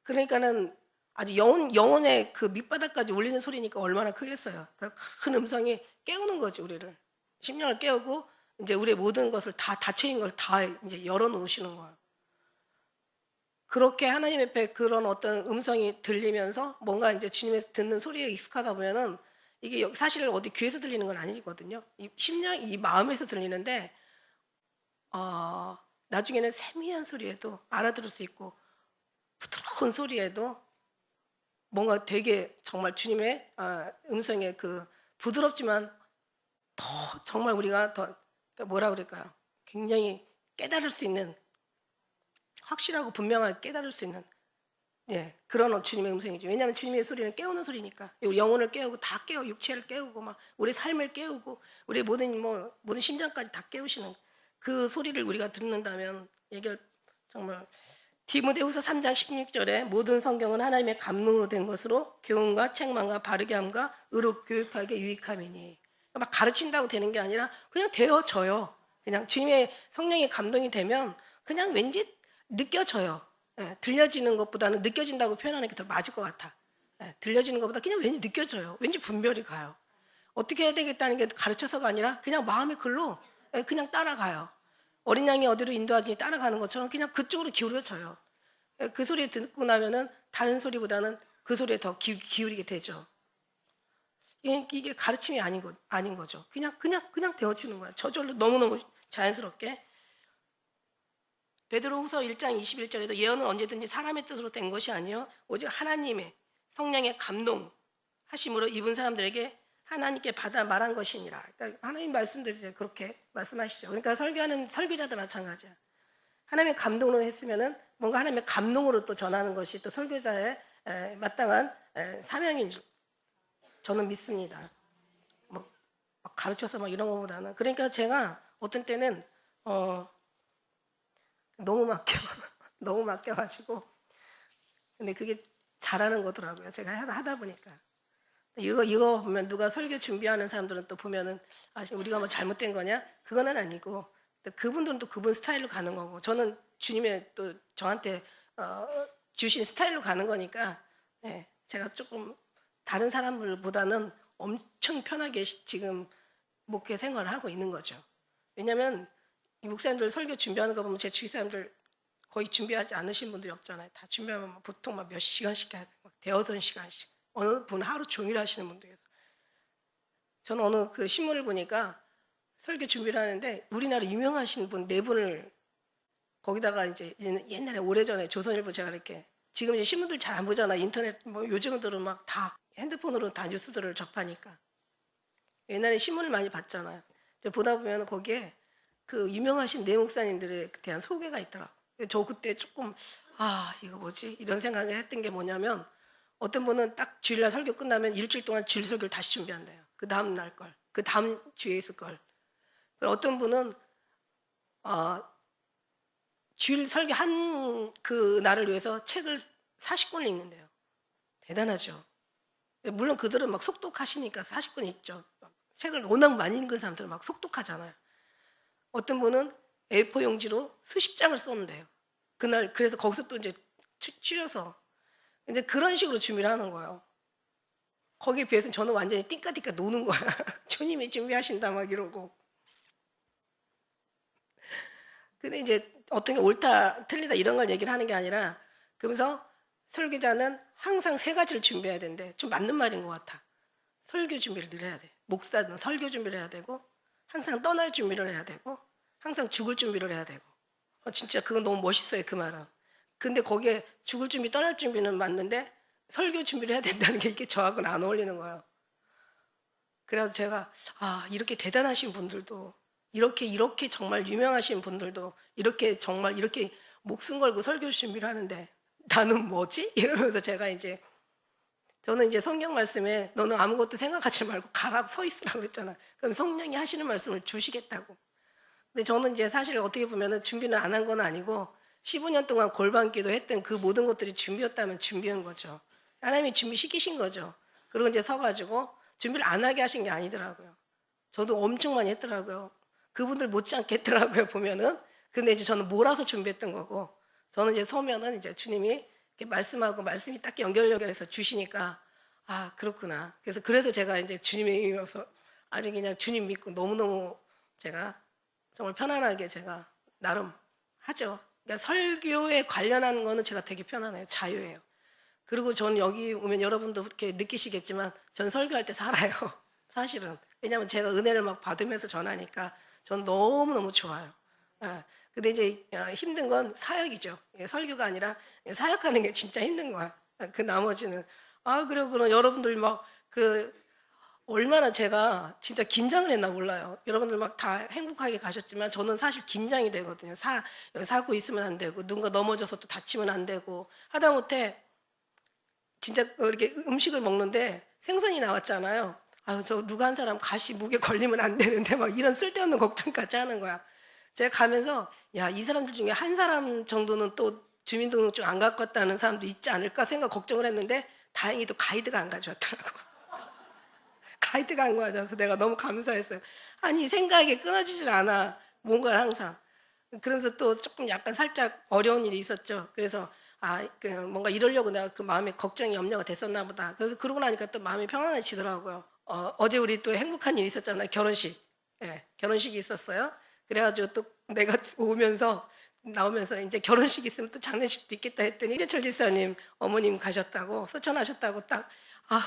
그러니까는 아주 영혼의 그 밑바닥까지 울리는 소리니까 얼마나 크겠어요. 큰 음성이 깨우는 거지 우리를. 심령을 깨우고 이제 우리의 모든 것을 다 닫혀 있는 걸 다 이제 열어 놓으시는 거예요. 그렇게 하나님 앞에 그런 어떤 음성이 들리면서 뭔가 이제 주님에서 듣는 소리에 익숙하다 보면은 이게 사실 어디 귀에서 들리는 건 아니거든요. 이 심령, 이 마음에서 들리는데 나중에는 세미한 소리에도 알아들을 수 있고 부드러운 소리에도 뭔가 되게 정말 주님의 음성의 그 부드럽지만 더 정말 우리가 더 뭐라 그럴까요? 굉장히 깨달을 수 있는 확실하고 분명하게 깨달을 수 있는 그런 주님의 음성이죠. 왜냐하면 주님의 소리는 깨우는 소리니까 영혼을 깨우고 다 깨워 육체를 깨우고 막 우리 삶을 깨우고 우리 모든 심장까지 다 깨우시는 그 소리를 우리가 듣는다면 정말 디모데후서 3장 16절에 모든 성경은 하나님의 감동으로 된 것으로 교훈과 책망과 바르게 함과 의로 교육하게 유익함이니 막 가르친다고 되는 게 아니라 그냥 되어져요. 그냥 주님의 성령의 감동이 되면 그냥 왠지 느껴져요. 들려지는 것보다는 느껴진다고 표현하는 게 더 맞을 것 같아. 들려지는 것보다 그냥 왠지 느껴져요. 왠지 분별이 가요. 어떻게 해야 되겠다는 게 가르쳐서가 아니라 그냥 마음의 글로 그냥 따라가요. 어린 양이 어디로 인도하지 따라가는 것처럼 그냥 그쪽으로 기울여져요. 그 소리 듣고 나면은 다른 소리보다는 그 소리에 더 기울이게 되죠. 이게 가르침이 아닌 거죠. 그냥 되어주는 거예요. 저절로 너무너무 자연스럽게. 베드로후서 1장 21절에도 예언은 언제든지 사람의 뜻으로 된 것이 아니요 오직 하나님의 성령의 감동하심으로 입은 사람들에게 하나님께 받아 말한 것이니라. 그러니까 하나님 말씀들이 그렇게 말씀하시죠. 그러니까 설교하는 설교자도 마찬가지야. 하나님의 감동으로 했으면은 뭔가 하나님의 감동으로 또 전하는 것이 또 설교자의 마땅한 사명인 줄 저는 믿습니다. 막 가르쳐서 막 이런 것보다는 그러니까 제가 어떤 때는 너무 너무 맡겨가지고 근데 그게 잘하는 거더라고요. 제가 하다 보니까 이거 보면 누가 설교 준비하는 사람들은 또 보면은 우리가 뭐 잘못된 거냐? 그거는 아니고 그분들은 또 그분 스타일로 가는 거고 저는 주님의 또 저한테 주신 스타일로 가는 거니까 제가 조금 다른 사람들보다는 엄청 편하게 지금 목회 생활을 하고 있는 거죠. 왜냐하면 이 목사님들 설교 준비하는 거 보면 제 주위 사람들 거의 준비하지 않으신 분들이 없잖아요. 다 준비하면 보통 막 몇 시간씩 해야 돼. 막 대여섯 시간씩. 어느 분 하루 종일 하시는 분도 계세요. 저는 어느 그 신문을 보니까 설교 준비를 하는데 우리나라 유명하신 분 네 분을 거기다가 이제 옛날에 오래전에 조선일보 제가 이렇게 지금 이제 신문들 잘 안 보잖아. 인터넷 뭐 요즘들은 막 다 핸드폰으로 다 뉴스들을 접하니까 옛날에 신문을 많이 봤잖아요. 보다 보면 거기에 그 유명하신 네 목사님들에 대한 소개가 있더라고. 저 그때 조금 이거 뭐지 이런 생각을 했던 게 뭐냐면 어떤 분은 딱 주일날 설교 끝나면 일주일 동안 주일 설교를 다시 준비한대요. 그 다음 날 걸, 그 다음 주에 있을 걸. 어떤 분은 주일 설교 한 그 날을 위해서 책을 40권을 읽는데요. 대단하죠. 물론 그들은 막 속독하시니까 40권 읽죠. 책을 워낙 많이 읽은 사람들은 막 속독하잖아요. 어떤 분은 A4 용지로 수십 장을 썼는데요. 그날 그래서 거기서 또 이제 추려서 근데 그런 식으로 준비를 하는 거예요. 거기에 비해서 저는 완전히 띵까띵까 노는 거야. 주님이 준비하신다 막 이러고. 근데 이제 어떤 게 옳다 틀리다 이런 걸 얘기를 하는 게 아니라 그러면서 설교자는 항상 세 가지를 준비해야 되는데 좀 맞는 말인 것 같아. 설교 준비를 늘 해야 돼. 목사는 설교 준비를 해야 되고 항상 떠날 준비를 해야 되고 항상 죽을 준비를 해야 되고 진짜 그건 너무 멋있어요. 그 말은. 근데 거기에 죽을 준비 떠날 준비는 맞는데 설교 준비를 해야 된다는 게 이게 저하고는 안 어울리는 거예요. 그래서 제가 이렇게 대단하신 분들도 이렇게 정말 유명하신 분들도 이렇게 정말 이렇게 목숨 걸고 설교 준비를 하는데 나는 뭐지? 이러면서 제가 이제 저는 이제 성경 말씀에 너는 아무것도 생각하지 말고 가라고 서 있으라고 그랬잖아. 그럼 성령이 하시는 말씀을 주시겠다고. 근데 저는 이제 사실 어떻게 보면은 준비는 안 한 건 아니고 15년 동안 골방기도 했던 그 모든 것들이 준비였다면 준비한 거죠. 하나님이 준비시키신 거죠. 그리고 이제 서가지고 준비를 안 하게 하신 게 아니더라고요. 저도 엄청 많이 했더라고요. 그분들 못지않게 했더라고요, 보면은. 근데 이제 저는 몰아서 준비했던 거고, 저는 이제 서면은 이제 주님이 이렇게 말씀하고 말씀이 딱 연결해서 주시니까, 그렇구나. 그래서 제가 이제 주님의 의미여서 아주 그냥 주님 믿고 너무너무 제가 정말 편안하게 제가 나름 하죠. 그러니까 설교에 관련한 거는 제가 되게 편안해요. 자유예요. 그리고 저는 여기 오면 여러분도 그렇게 느끼시겠지만 전 설교할 때 살아요. 사실은. 왜냐하면 제가 은혜를 막 받으면서 전하니까 전 너무너무 좋아요. 근데 이제 힘든 건 사역이죠. 설교가 아니라 사역하는 게 진짜 힘든 거야. 그 나머지는. 그럼 여러분들 막 얼마나 제가 진짜 긴장을 했나 몰라요. 여러분들 막 다 행복하게 가셨지만 저는 사실 긴장이 되거든요. 사고 있으면 안 되고 누군가 넘어져서 또 다치면 안 되고 하다못해 진짜 이렇게 음식을 먹는데 생선이 나왔잖아요. 저 누가 한 사람 가시 목에 걸리면 안 되는데 막 이런 쓸데없는 걱정까지 하는 거야. 제가 가면서 이 사람들 중에 한 사람 정도는 또 주민등록증 안 갖고 왔다는 사람도 있지 않을까 생각 걱정을 했는데 다행히도 가이드가 안 가져왔더라고. 가이드가 안 가져와서 내가 너무 감사했어요. 아니 생각이 끊어지질 않아. 뭔가 항상. 그러면서 또 조금 약간 살짝 어려운 일이 있었죠. 그래서 뭔가 이러려고 내가 그 마음에 걱정이 염려가 됐었나 보다. 그래서 그러고 나니까 또 마음이 평안해지더라고요. 어제 우리 또 행복한 일이 있었잖아요. 결혼식. 결혼식이 있었어요. 그래가지고 또 내가 나오면서 이제 결혼식 있으면 또 장례식도 있겠다 했더니 이래철 집사님 어머님 가셨다고 소천하셨다고 딱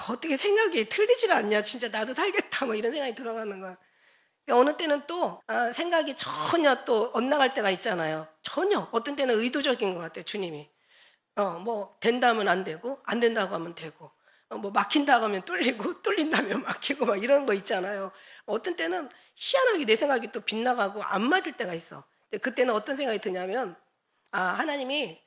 어떻게 생각이 틀리질 않냐. 진짜 나도 살겠다. 뭐 이런 생각이 들어가는 거야. 어느 때는 또 생각이 전혀 또 엇나갈 때가 있잖아요. 전혀. 어떤 때는 의도적인 것 같아요. 주님이. 뭐 된다면 안 되고 안 된다고 하면 되고 뭐 막힌다고 하면 뚫리고 뚫린다면 막히고 막 이런 거 있잖아요. 어떤 때는 희한하게 내 생각이 또 빗나가고 안 맞을 때가 있어. 근데 그때는 어떤 생각이 드냐면 하나님이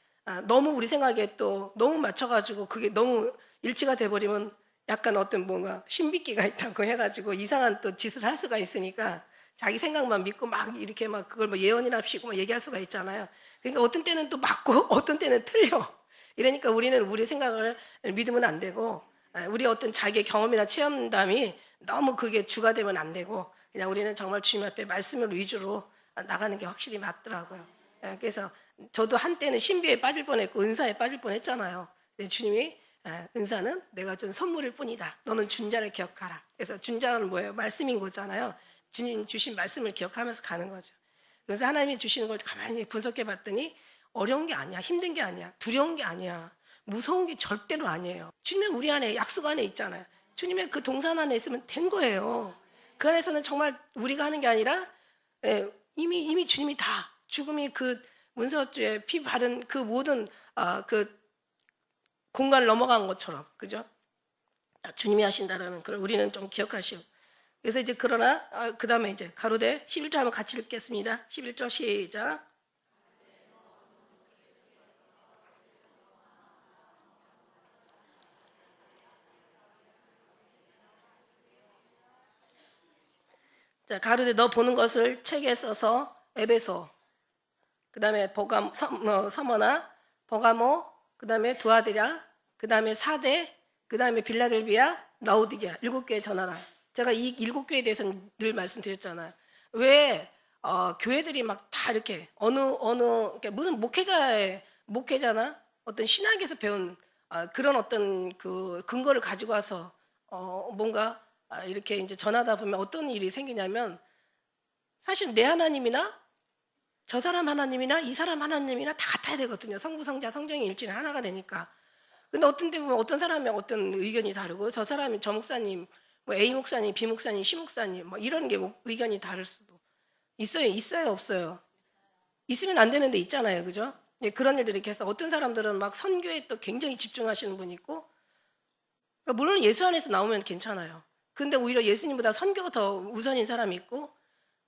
너무 우리 생각에 또 너무 맞춰가지고 그게 너무 일치가 돼버리면 약간 어떤 뭔가 신비기가 있다고 해가지고 이상한 또 짓을 할 수가 있으니까 자기 생각만 믿고 막 이렇게 막 그걸 뭐 예언이랍시고 막 얘기할 수가 있잖아요. 그러니까 어떤 때는 또 맞고 어떤 때는 틀려. 이러니까 우리는 우리 생각을 믿으면 안 되고 우리 어떤 자기의 경험이나 체험담이 너무 그게 주가 되면 안 되고 그냥 우리는 정말 주님 앞에 말씀을 위주로 나가는 게 확실히 맞더라고요. 그래서 저도 한때는 신비에 빠질 뻔했고 은사에 빠질 뻔했잖아요. 근데 주님이 은사는 내가 준 선물일 뿐이다. 너는 준 자를 기억하라. 그래서 준 자는 뭐예요? 말씀인 거잖아요. 주님 주신 말씀을 기억하면서 가는 거죠. 그래서 하나님이 주시는 걸 가만히 분석해 봤더니 어려운 게 아니야. 힘든 게 아니야. 두려운 게 아니야. 무서운 게 절대로 아니에요. 주님은 우리 안에 약속 안에 있잖아요. 주님의 그 동산 안에 있으면 된 거예요. 그 안에서는 정말 우리가 하는 게 아니라 이미 주님이 다 죽음이 그 문서주에 피 바른 그 모든 그 공간을 넘어간 것처럼 그죠? 주님이 하신다라는 걸 우리는 좀 기억하시고 그래서 이제 그러나 그 다음에 이제 가로대 11절 한번 같이 읽겠습니다. 11절 시작. 자, 가로대 너 보는 것을 책에 써서 에베소 그 다음에 서머나 버가모 그 다음에 두아디라 그 다음에 사대 그 다음에 빌라델비아 라오디게아 7교회 전하라. 제가 이 7교회에 대해서는 늘 말씀드렸잖아요. 왜 교회들이 막 다 이렇게 그러니까 무슨 목회자나 어떤 신학에서 배운 그런 어떤 그 근거를 가지고 와서 뭔가 이렇게 이제 전하다 보면 어떤 일이 생기냐면 사실 내 하나님이나 저 사람 하나님이나 이 사람 하나님이나 다 같아야 되거든요. 성부, 성자, 성령이 일진이 하나가 되니까. 근데 어떤 때 보면 어떤 사람이 어떤 의견이 다르고 저 사람이 저 목사님, 뭐 A 목사님, B 목사님, C 목사님 뭐 이런 게 의견이 다를 수도 있어요. 있어요, 없어요. 있으면 안 되는데 있잖아요, 그죠? 예, 그런 일들이 이렇게 해서 어떤 사람들은 막 선교에 또 굉장히 집중하시는 분이 있고, 그러니까 물론 예수 안에서 나오면 괜찮아요. 근데 오히려 예수님보다 선교가 더 우선인 사람이 있고,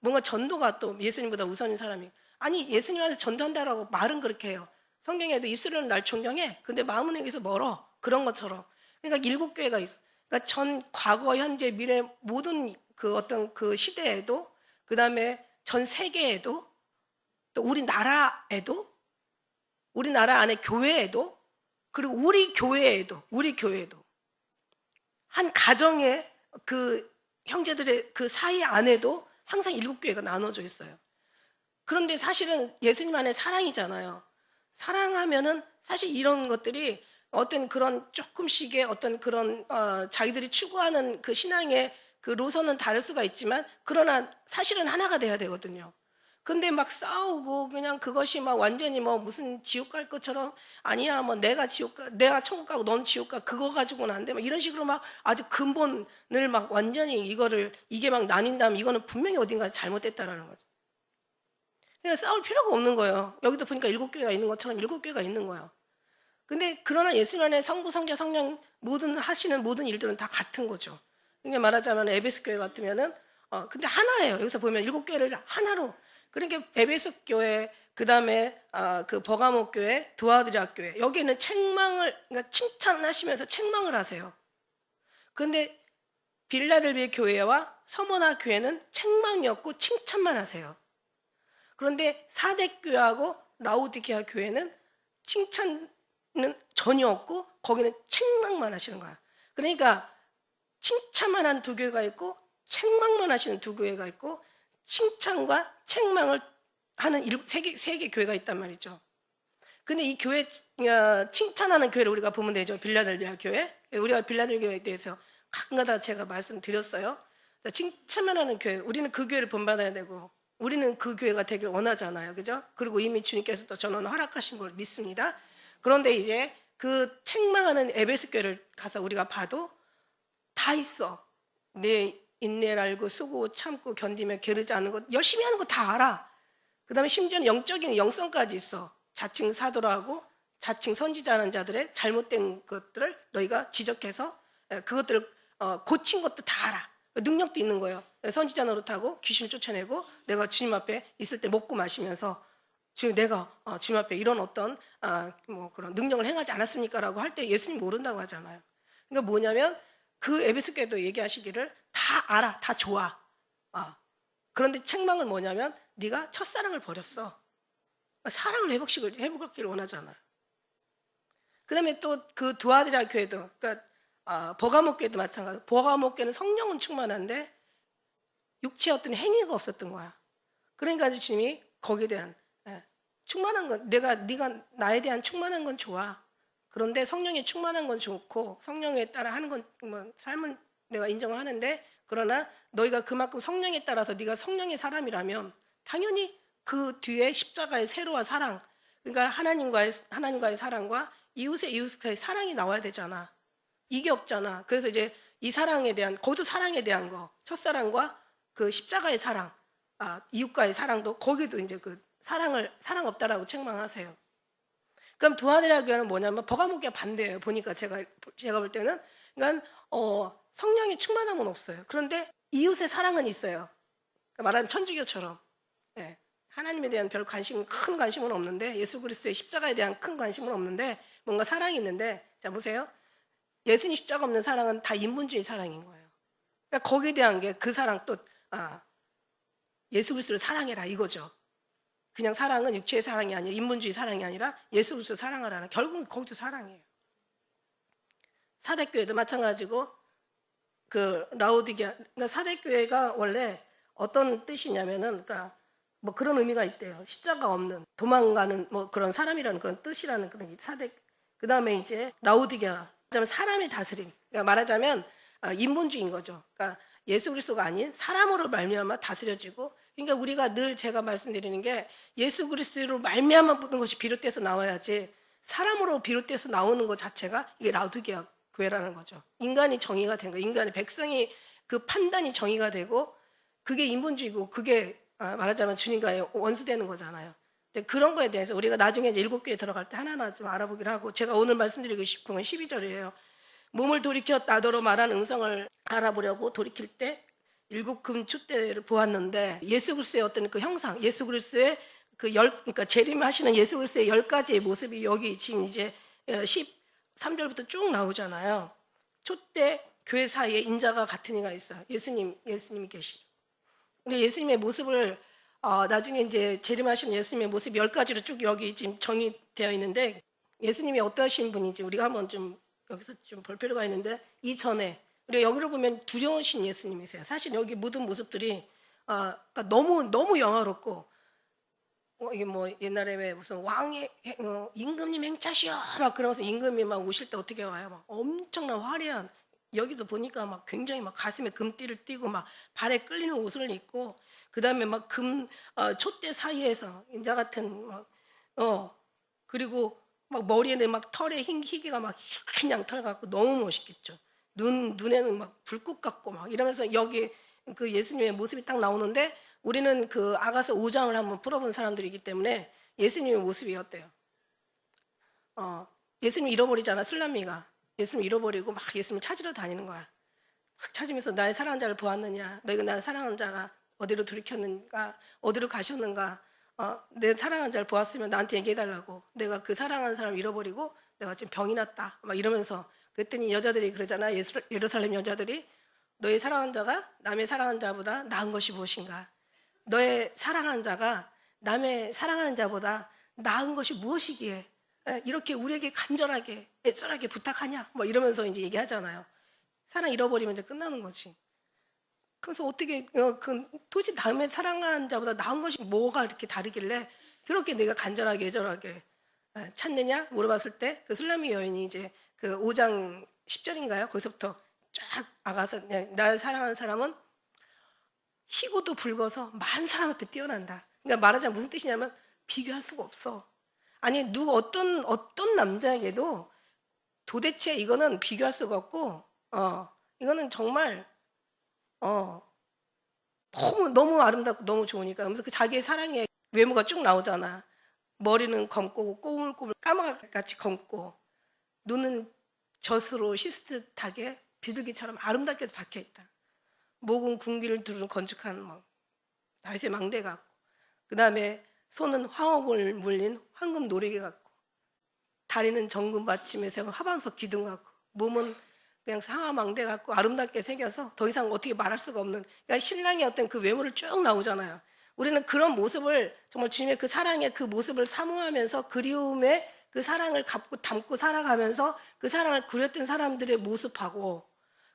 뭔가 전도가 또 예수님보다 우선인 사람이 있고. 아니, 예수님 안에서 전도한다라고 말은 그렇게 해요. 성경에도 입술로는 날 존경해. 근데 마음은 여기서 멀어. 그런 것처럼. 그러니까 7교회가 있어. 그러니까 전 과거, 현재, 미래 모든 그 어떤 그 시대에도, 그 다음에 전 세계에도, 또 우리나라에도, 우리나라 안에 교회에도, 그리고 우리 교회에도 한 가정의 그 형제들의 그 사이 안에도 항상 7교회가 나눠져 있어요. 그런데 사실은 예수님 안에 사랑이잖아요. 사랑하면은 사실 이런 것들이 어떤 그런 조금씩의 어떤 그런 자기들이 추구하는 그 신앙의 그 노선은 다를 수가 있지만, 그러나 사실은 하나가 돼야 되거든요. 근데 막 싸우고 그냥 그것이 막 완전히 뭐 무슨 지옥 갈 것처럼, 아니야 뭐 내가 천국 가고 넌 지옥 가, 그거 가지고는 안 돼, 막 이런 식으로 막 아주 근본을 막 완전히 이게 막 나뉜다면 이거는 분명히 어딘가 잘못됐다라는 거죠. 그러니까 싸울 필요가 없는 거예요. 여기도 보니까 7교회가 있는 것처럼 7교회가 있는 거예요. 근데 그러나 예수님 안에 성부, 성자, 성령 모든 하시는 모든 일들은 다 같은 거죠. 그러니까 말하자면 에베소 교회 같으면은 근데 하나예요. 여기서 보면 7교회를 하나로. 그러니까 에베소 교회, 그다음에 그 버가모 교회, 두아드라 교회, 여기는 그러니까 칭찬하시면서 책망을 하세요. 근데 빌라델비아 교회와 서머나 교회는 책망이 없고 칭찬만 하세요. 그런데 사대교회하고 라오디게아 교회는 칭찬은 전혀 없고 거기는 책망만 하시는 거야. 그러니까 칭찬만 하는 두 교회가 있고 책망만 하시는 두 교회가 있고, 칭찬과 책망을 하는 세 개 교회가 있단 말이죠. 근데 이 교회 칭찬하는 교회를 우리가 보면 되죠. 빌라델비아 교회. 우리가 빌라델비아 교회에 대해서 가끔가다 제가 말씀드렸어요. 칭찬만 하는 교회, 우리는 그 교회를 본받아야 되고, 우리는 그 교회가 되길 원하잖아요. 그죠? 그리고 이미 주님께서도 저는 허락하신 걸 믿습니다. 그런데 이제 그 책망하는 에베소 교회를 가서 우리가 봐도 다 있어. 내 인내를 알고 쓰고 참고 견디며 게으르지 않는 것, 열심히 하는 거 다 알아. 그 다음에 심지어는 영적인 영성까지 있어. 자칭 사도라고 자칭 선지자하는 자들의 잘못된 것들을 너희가 지적해서 그것들을 고친 것도 다 알아. 능력도 있는 거예요. 선지자 노릇하고 귀신을 쫓아내고, 내가 주님 앞에 있을 때 먹고 마시면서 내가 주님 앞에 이런 어떤 뭐 그런 능력을 행하지 않았습니까라고 할 때 예수님 모른다고 하잖아요. 그러니까 뭐냐면 그 에베소 교회도 얘기하시기를 다 알아, 다 좋아. 그런데 책망은 뭐냐면 네가 첫사랑을 버렸어. 사랑을 회복하기를 원하잖아요. 그 다음에 또 그 두아디라 교회도, 그러니까 버가모 교회도 마찬가지고, 버가모 교회는 성령은 충만한데 육체의 어떤 행위가 없었던 거야. 그러니까 주님이 거기에 대한 충만한 건, 네가 나에 대한 충만한 건 좋아. 그런데 성령이 충만한 건 좋고 성령에 따라 하는 건 뭐 삶은 내가 인정하는데, 그러나 너희가 그만큼 성령에 따라서 네가 성령의 사람이라면 당연히 그 뒤에 십자가의 세로와 사랑, 그러니까 하나님과의 사랑과 이웃의 사랑이 나와야 되잖아. 이게 없잖아. 그래서 이제 이 사랑에 대한, 거기도 사랑에 대한 거, 첫사랑과 그 십자가의 사랑, 이웃과의 사랑도 거기도 이제 그 사랑 없다라고 책망하세요. 그럼 두아디라 교회는 뭐냐면 버가모 교회 반대예요. 보니까 제가 볼 때는, 그러니까 성령의 충만함은 없어요. 그런데 이웃의 사랑은 있어요. 그러니까 말하는 천주교처럼 하나님에 대한 큰 관심은 없는데, 예수 그리스도의 십자가에 대한 큰 관심은 없는데 뭔가 사랑이 있는데, 자 보세요. 예수님 십자가 없는 사랑은 다 인본주의 사랑인 거예요. 그러니까 거기에 대한 게 그 사랑, 또 예수 그리스도를 사랑해라 이거죠. 그냥 사랑은 육체의 사랑이 아니라, 인본주의 사랑이 아니라 예수 그리스도 사랑하라는, 결국은 거기도 사랑이에요. 사대교회도 마찬가지고, 그 라오디게아, 그러니까 사대교회가 원래 어떤 뜻이냐면은, 그러니까 뭐 그런 의미가 있대요. 십자가 없는, 도망가는 뭐 그런 사람이라는 그런 뜻이라는 그런 사대. 그 다음에 이제 라오디게아, 사람의 다스림. 그러니까 말하자면 인본주의인 거죠. 그러니까 예수 그리스도가 아닌 사람으로 말미암아 다스려지고, 그러니까 우리가 늘 제가 말씀드리는 게, 예수 그리스도로 말미암아 모든 것이 비롯돼서 나와야지, 사람으로 비롯돼서 나오는 것 자체가 이게 라오디게아 교회라는 거죠. 인간이 정의가 된 거, 인간의 백성이 그 판단이 정의가 되고, 그게 인본주의고, 그게 말하자면 주님과의 원수되는 거잖아요. 근데 그런 거에 대해서 우리가 나중에 이제 일곱 교회 들어갈 때 하나하나 좀 알아보기로 하고, 제가 오늘 말씀드리고 싶은 건 12절이에요. 몸을 돌이켜 나더러 말한 음성을 알아보려고 돌이킬 때 일곱 금축대를 보았는데, 예수 그리스도의 어떤 그 형상, 예수 그리스도의 그러니까 재림하시는 예수 그리스도의 10가지의 모습이 여기 지금 이제 13절부터 쭉 나오잖아요. 촛대 교회 사이에 인자가 같은 이가 있어요. 예수님이 계시죠. 근데 예수님의 모습을 나중에 이제 재림하시는 예수님의 모습 10가지로 쭉 여기 지금 정의되어 있는데, 예수님이 어떠신 분인지 우리가 한번 좀 여기서 좀 볼 필요가 있는데, 이전에 우리가 여기를 보면 두려우신 예수님이세요. 사실 여기 모든 모습들이 그러니까 너무 영화롭고, 이게 뭐 옛날에 왜 무슨 왕의 임금님 행차시오 막 그러면서 임금이 막 오실 때 어떻게 와요? 막 엄청난 화려한, 여기도 보니까 막 굉장히 막 가슴에 금띠를 띠고 막 발에 끌리는 옷을 입고, 그 다음에 막 촛대 사이에서 인자 같은 그리고 막 머리에는 막 털에 희기가 막 흰 양털 같고 너무 멋있겠죠. 눈에는 막 불꽃 같고 막 이러면서 여기 그 예수님의 모습이 딱 나오는데, 우리는 그 아가서 5장을 한번 풀어본 사람들이기 때문에 예수님의 모습이 어때요? 예수님 잃어버리잖아, 슬람미가. 예수님 잃어버리고 막 예수님 찾으러 다니는 거야. 막 찾으면서 나의 사랑하는 자를 보았느냐? 너희가 나의 사랑하는 자가 어디로 돌이켰는가? 어디로 가셨는가? 내 사랑하는 자를 보았으면 나한테 얘기해달라고. 내가 그 사랑하는 사람을 잃어버리고 내가 지금 병이 났다. 막 이러면서, 그랬더니 여자들이 그러잖아. 예루살렘 여자들이, 너의 사랑하는 자가 남의 사랑하는 자보다 나은 것이 무엇인가? 너의 사랑하는 자가 남의 사랑하는 자보다 나은 것이 무엇이기에 이렇게 우리에게 간절하게 애절하게 부탁하냐? 뭐 이러면서 이제 얘기하잖아요. 사랑 잃어버리면 이제 끝나는 거지. 그래서 어떻게 도대체 남의 사랑하는 자보다 나은 것이 뭐가 이렇게 다르길래 그렇게 내가 간절하게 애절하게 찾느냐 물어봤을 때, 그 술라미 여인이 이제 그 5장 10절인가요? 거기서부터 쫙 아가서, 나를 사랑하는 사람은 희고도 붉어서 많은 사람 앞에 뛰어난다. 그러니까 말하자면 무슨 뜻이냐면 비교할 수가 없어. 아니 어떤 남자에게도 도대체 이거는 비교할 수가 없고, 이거는 정말 너무 아름답고 너무 좋으니까. 그래서 그 자기의 사랑의 외모가 쭉 나오잖아. 머리는 검고 꼬물꼬물 까마같이 검고, 눈은 젖으로 시스듯하게 비둘기처럼 아름답게 박혀있다. 목은 궁기를 두른 건축한 나이새 망대 같고, 그 다음에 손은 황옥을 물린 황금 노리개 같고, 다리는 정금 받침에 세운 하방석 기둥 같고, 몸은 그냥 상하망대 같고 아름답게 생겨서 더 이상 어떻게 말할 수가 없는, 그러니까 신랑의 어떤 그 외모를 쭉 나오잖아요. 우리는 그런 모습을, 정말 주님의 그 사랑의 그 모습을 사모하면서 그리움의 그 사랑을 담고 살아가면서 그 사랑을 구렸던 사람들의 모습하고,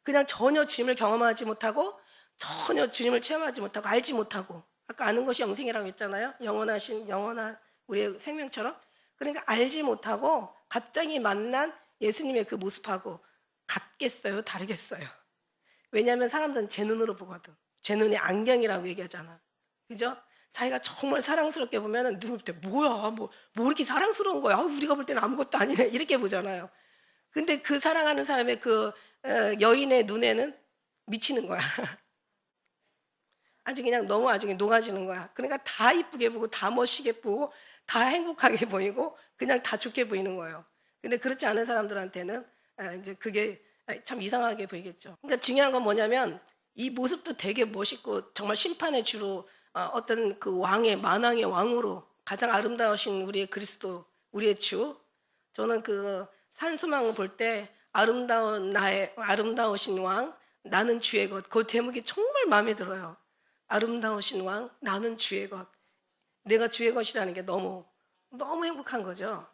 그냥 전혀 주님을 경험하지 못하고 전혀 주님을 체험하지 못하고 알지 못하고, 아까 아는 것이 영생이라고 했잖아요. 영원한 우리의 생명처럼. 그러니까 알지 못하고 갑자기 만난 예수님의 그 모습하고 같겠어요? 다르겠어요? 왜냐하면 사람들은 제 눈으로 보거든. 제 눈이 안경이라고 얘기하잖아. 그죠? 자기가 정말 사랑스럽게 보면 눈을 볼 때 뭐야? 뭐 이렇게 사랑스러운 거야? 우리가 볼 때는 아무것도 아니네. 이렇게 보잖아요. 근데 그 사랑하는 사람의 그 여인의 눈에는 미치는 거야. 아주 그냥 너무 아주 그냥 녹아지는 거야. 그러니까 다 이쁘게 보고 다 멋있게 보고 다 행복하게 보이고 그냥 다 좋게 보이는 거예요. 근데 그렇지 않은 사람들한테는 이제 그게 참 이상하게 보이겠죠. 그러니까 중요한 건 뭐냐면, 이 모습도 되게 멋있고 정말 심판의 주로 어떤 그 만왕의 왕으로 가장 아름다우신 우리의 그리스도, 우리의 주. 저는 그 산소망을 볼 때 아름다우신 왕, 나는 주의 것, 그 제목이 정말 마음에 들어요. 아름다우신 왕, 나는 주의 것. 내가 주의 것이라는 게 너무 행복한 거죠.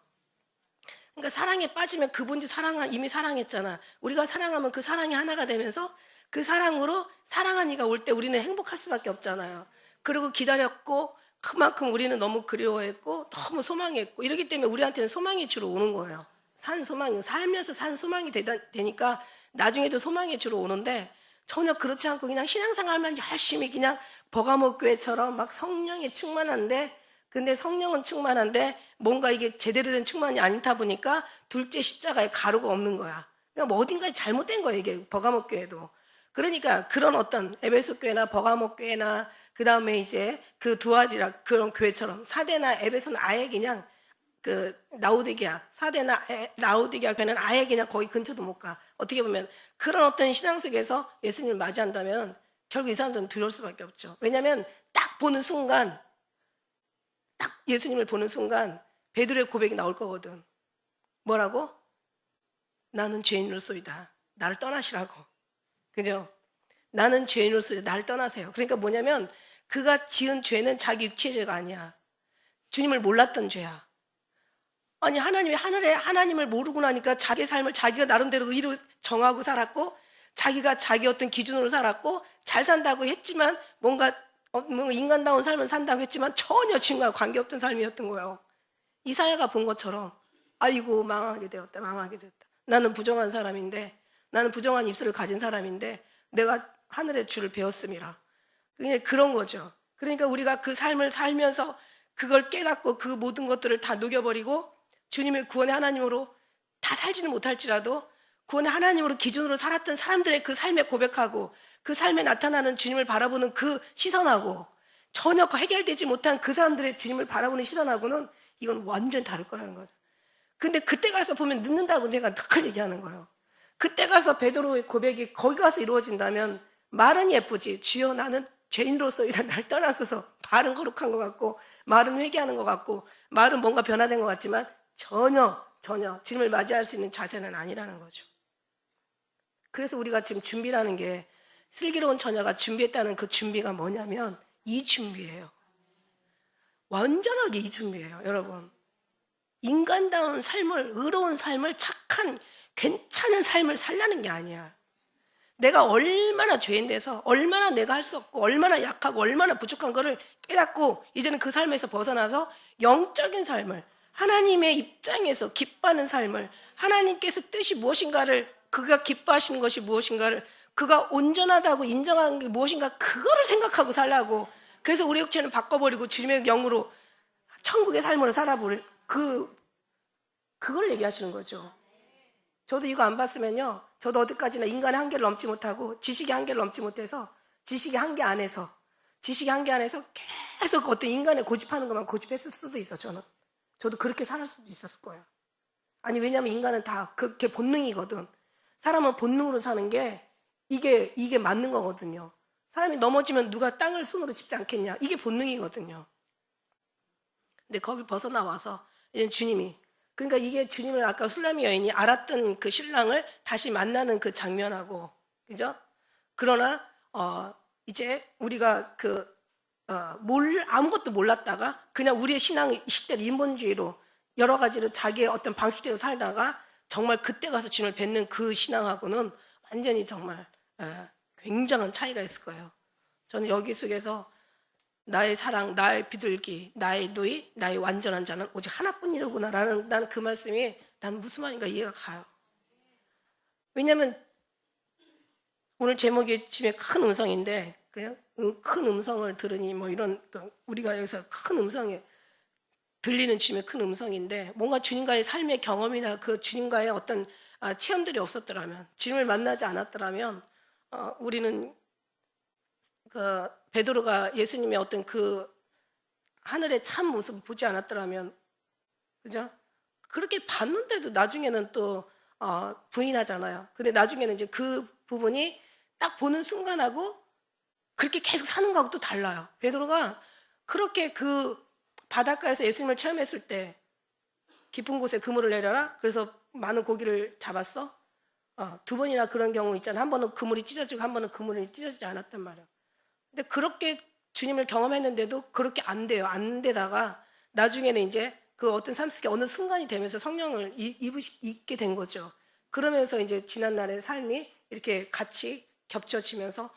그러니까 사랑에 빠지면 그분이 이미 사랑했잖아. 우리가 사랑하면 그 사랑이 하나가 되면서 그 사랑으로 사랑한 이가 올 때 우리는 행복할 수밖에 없잖아요. 그리고 기다렸고 그만큼 우리는 너무 그리워했고 너무 소망했고, 이러기 때문에 우리한테는 소망이 주로 오는 거예요. 살면서 산 소망이 되니까 나중에도 소망이 주로 오는데, 전혀 그렇지 않고 그냥 신앙생활만 열심히 그냥 버가모 교회처럼 막 성령이 충만한데, 근데 성령은 충만한데 뭔가 이게 제대로 된 충만이 아니다 보니까 둘째 십자가에 가루가 없는 거야. 그러니까 뭐 어딘가에 잘못된 거예요, 이게 버가모 교회도. 그러니까 그런 어떤 에베소 교회나 버가모 교회나 그 다음에 이제 그 두아디라 그런 교회처럼 사대나 에베소는 아예 그냥 그 라오디게아, 사대나 라오디게아 교회는 아예 그냥 거기 근처도 못 가. 어떻게 보면 그런 어떤 신앙 속에서 예수님을 맞이한다면 결국 이 사람들은 두려울 수밖에 없죠. 왜냐하면 딱 보는 순간, 딱 예수님을 보는 순간 베드로의 고백이 나올 거거든. 뭐라고? 나는 죄인으로소이다. 나를 떠나시라고. 그죠? 나는 죄인으로소이다. 나를 떠나세요. 그러니까 뭐냐면 그가 지은 죄는 자기 육체의 죄가 아니야. 주님을 몰랐던 죄야. 아니 하나님이 하늘에 하나님을 모르고 나니까 자기 삶을 자기가 나름대로 의로 정하고 살았고 자기가 자기 어떤 기준으로 살았고 잘 산다고 했지만 뭔가 인간다운 삶을 산다고 했지만 전혀 주님과 관계없던 삶이었던 거예요. 이사야가 본 것처럼 아이고 망하게 되었다. 망하게 되었다. 나는 부정한 사람인데 나는 부정한 입술을 가진 사람인데 내가 하늘의 주를 배웠음이라. 그게 그런 거죠. 그러니까 우리가 그 삶을 살면서 그걸 깨닫고 그 모든 것들을 다 녹여버리고 주님의 구원의 하나님으로 다 살지는 못할지라도 구원의 하나님으로 기준으로 살았던 사람들의 그 삶에 고백하고 그 삶에 나타나는 주님을 바라보는 그 시선하고 전혀 해결되지 못한 그 사람들의 주님을 바라보는 시선하고는 이건 완전 다를 거라는 거죠. 근데 그때 가서 보면 늦는다고 내가 늘 얘기하는 거예요. 그때 가서 베드로의 고백이 거기 가서 이루어진다면 말은 예쁘지. 주여 나는 죄인으로서이다. 날 떠나서서 말은 거룩한 것 같고 말은 회개하는 것 같고 말은 뭔가 변화된 것 같지만 전혀 주님을 맞이할 수 있는 자세는 아니라는 거죠. 그래서 우리가 지금 준비라는 게 슬기로운 처녀가 준비했다는 그 준비가 뭐냐면 이 준비예요. 완전하게 이 준비예요. 여러분. 인간다운 삶을, 의로운 삶을, 착한 괜찮은 삶을 살라는 게 아니야. 내가 얼마나 죄인 돼서 얼마나 내가 할 수 없고 얼마나 약하고 얼마나 부족한 거를 깨닫고 이제는 그 삶에서 벗어나서 영적인 삶을 하나님의 입장에서 기뻐하는 삶을 하나님께서 뜻이 무엇인가를 그가 기뻐하시는 것이 무엇인가를 그가 온전하다고 인정하는 게 무엇인가 그거를 생각하고 살라고 그래서 우리 육체는 바꿔버리고 주님의 영으로 천국의 삶으로 살아버릴 그걸 얘기하시는 거죠. 저도 이거 안 봤으면요. 저도 어디까지나 인간의 한계를 넘지 못하고 지식의 한계를 넘지 못해서 지식의 한계 안에서 계속 어떤 인간의 고집하는 것만 고집했을 수도 있어. 저도 그렇게 살 수도 있었을 거예요. 아니 왜냐하면 인간은 다 그게 본능이거든. 사람은 본능으로 사는 게 이게 맞는 거거든요. 사람이 넘어지면 누가 땅을 손으로 짚지 않겠냐. 이게 본능이거든요. 근데 거길 벗어나와서 이제 주님이 그러니까 이게 주님을 아까 술라미 여인이 알았던 그 신랑을 다시 만나는 그 장면하고 그죠? 그러나 이제 우리가 아무것도 몰랐다가 그냥 우리의 신앙 식대로 인본주의로 여러 가지로 자기의 어떤 방식대로 살다가 정말 그때 가서 주님을 뵙는 그 신앙하고는 완전히 정말 굉장한 차이가 있을 거예요. 저는 여기 속에서 나의 사랑, 나의 비둘기, 나의 누이, 나의 완전한 자는 오직 하나뿐이로구나라는 나는 그 말씀이 난 무슨 말인가 이해가 가요. 왜냐하면 오늘 제목이 주님의 큰 음성인데 그냥 큰 음성을 들으니 뭐 이런 우리가 여기서 큰 음성에 들리는 주님의 큰 음성인데 뭔가 주님과의 삶의 경험이나 그 주님과의 어떤 체험들이 없었더라면 주님을 만나지 않았더라면 우리는 그 베드로가 예수님의 어떤 그 하늘의 참 모습을 보지 않았더라면 그죠? 그렇게 봤는데도 나중에는 또 부인하잖아요. 근데 나중에는 이제 그 부분이 딱 보는 순간하고 그렇게 계속 사는 거하고 또 달라요. 베드로가 그렇게 그 바닷가에서 예수님을 체험했을 때 깊은 곳에 그물을 내려라. 그래서 많은 고기를 잡았어. 두 번이나 그런 경우 있잖아. 한 번은 그물이 찢어지고 한 번은 그물이 찢어지지 않았단 말이야. 근데 그렇게 주님을 경험했는데도 그렇게 안 돼요. 안 되다가 나중에는 이제 그 어떤 삶 속에 어느 순간이 되면서 성령을 입게 된 거죠. 그러면서 이제 지난날의 삶이 이렇게 같이 겹쳐지면서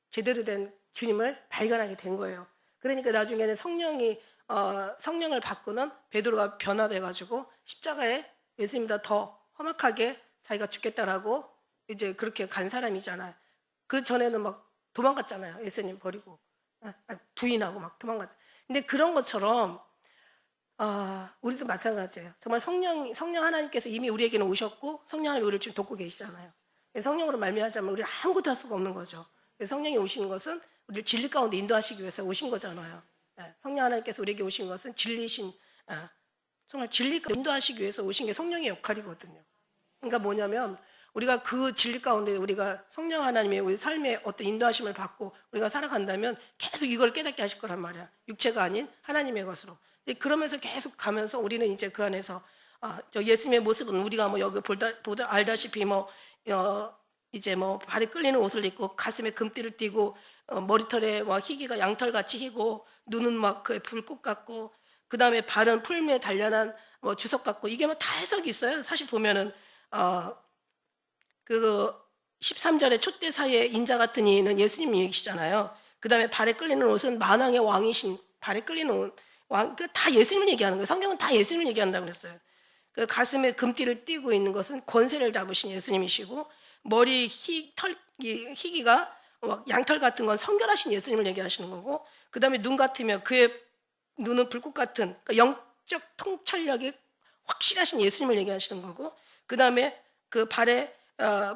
제대로 된 주님을 발견하게 된 거예요. 그러니까 나중에는 성령을 받고는 베드로가 변화돼가지고 십자가에 예수님보다 더 험악하게 자기가 죽겠다라고 이제 그렇게 간 사람이잖아요. 그 전에는 막 도망갔잖아요. 예수님 버리고 부인하고 막 도망갔죠. 근데 그런 것처럼 우리도 마찬가지예요. 정말 성령 하나님께서 이미 우리에게는 오셨고 성령 하나님 우리를 지금 돕고 계시잖아요. 성령으로 말미암자면 우리는 아무것도 할 수가 없는 거죠. 성령이 오시는 것은 우리를 진리 가운데 인도하시기 위해서 오신 거잖아요. 예, 성령 하나님께서 우리에게 오신 것은 진리신, 정말 진리 가운데 인도하시기 위해서 오신 게 성령의 역할이거든요. 그러니까 뭐냐면 우리가 그 진리 가운데 우리가 성령 하나님의 우리 삶의 어떤 인도하심을 받고 우리가 살아간다면 계속 이걸 깨닫게 하실 거란 말이야. 육체가 아닌 하나님의 것으로. 그러면서 계속 가면서 우리는 이제 그 안에서 저 예수님의 모습은 우리가 뭐 여기 보다 알다시피 이제 발에 끌리는 옷을 입고 가슴에 금띠를 띠고 머리털에 희기가 양털같이 희고 눈은 막 그 불꽃 같고 그 다음에 발은 풀무에 단련한 주석 같고 이게 다 해석이 있어요. 사실 보면은 그 13절에 촛대 사이에 인자 같은 이는 예수님 얘기시잖아요. 그 다음에 발에 끌리는 옷은 만왕의 왕이신 발에 끌리는 옷, 다 예수님을 얘기하는 거예요. 성경은 다 예수님을 얘기한다고 그랬어요. 그 가슴에 금띠를 띠고 있는 것은 권세를 잡으신 예수님이시고 머리 희기가 양털 같은 건 성결하신 예수님을 얘기하시는 거고 그 다음에 눈 같으면 그의 눈은 불꽃 같은 그러니까 영적 통찰력이 확실하신 예수님을 얘기하시는 거고 그 다음에 그 발에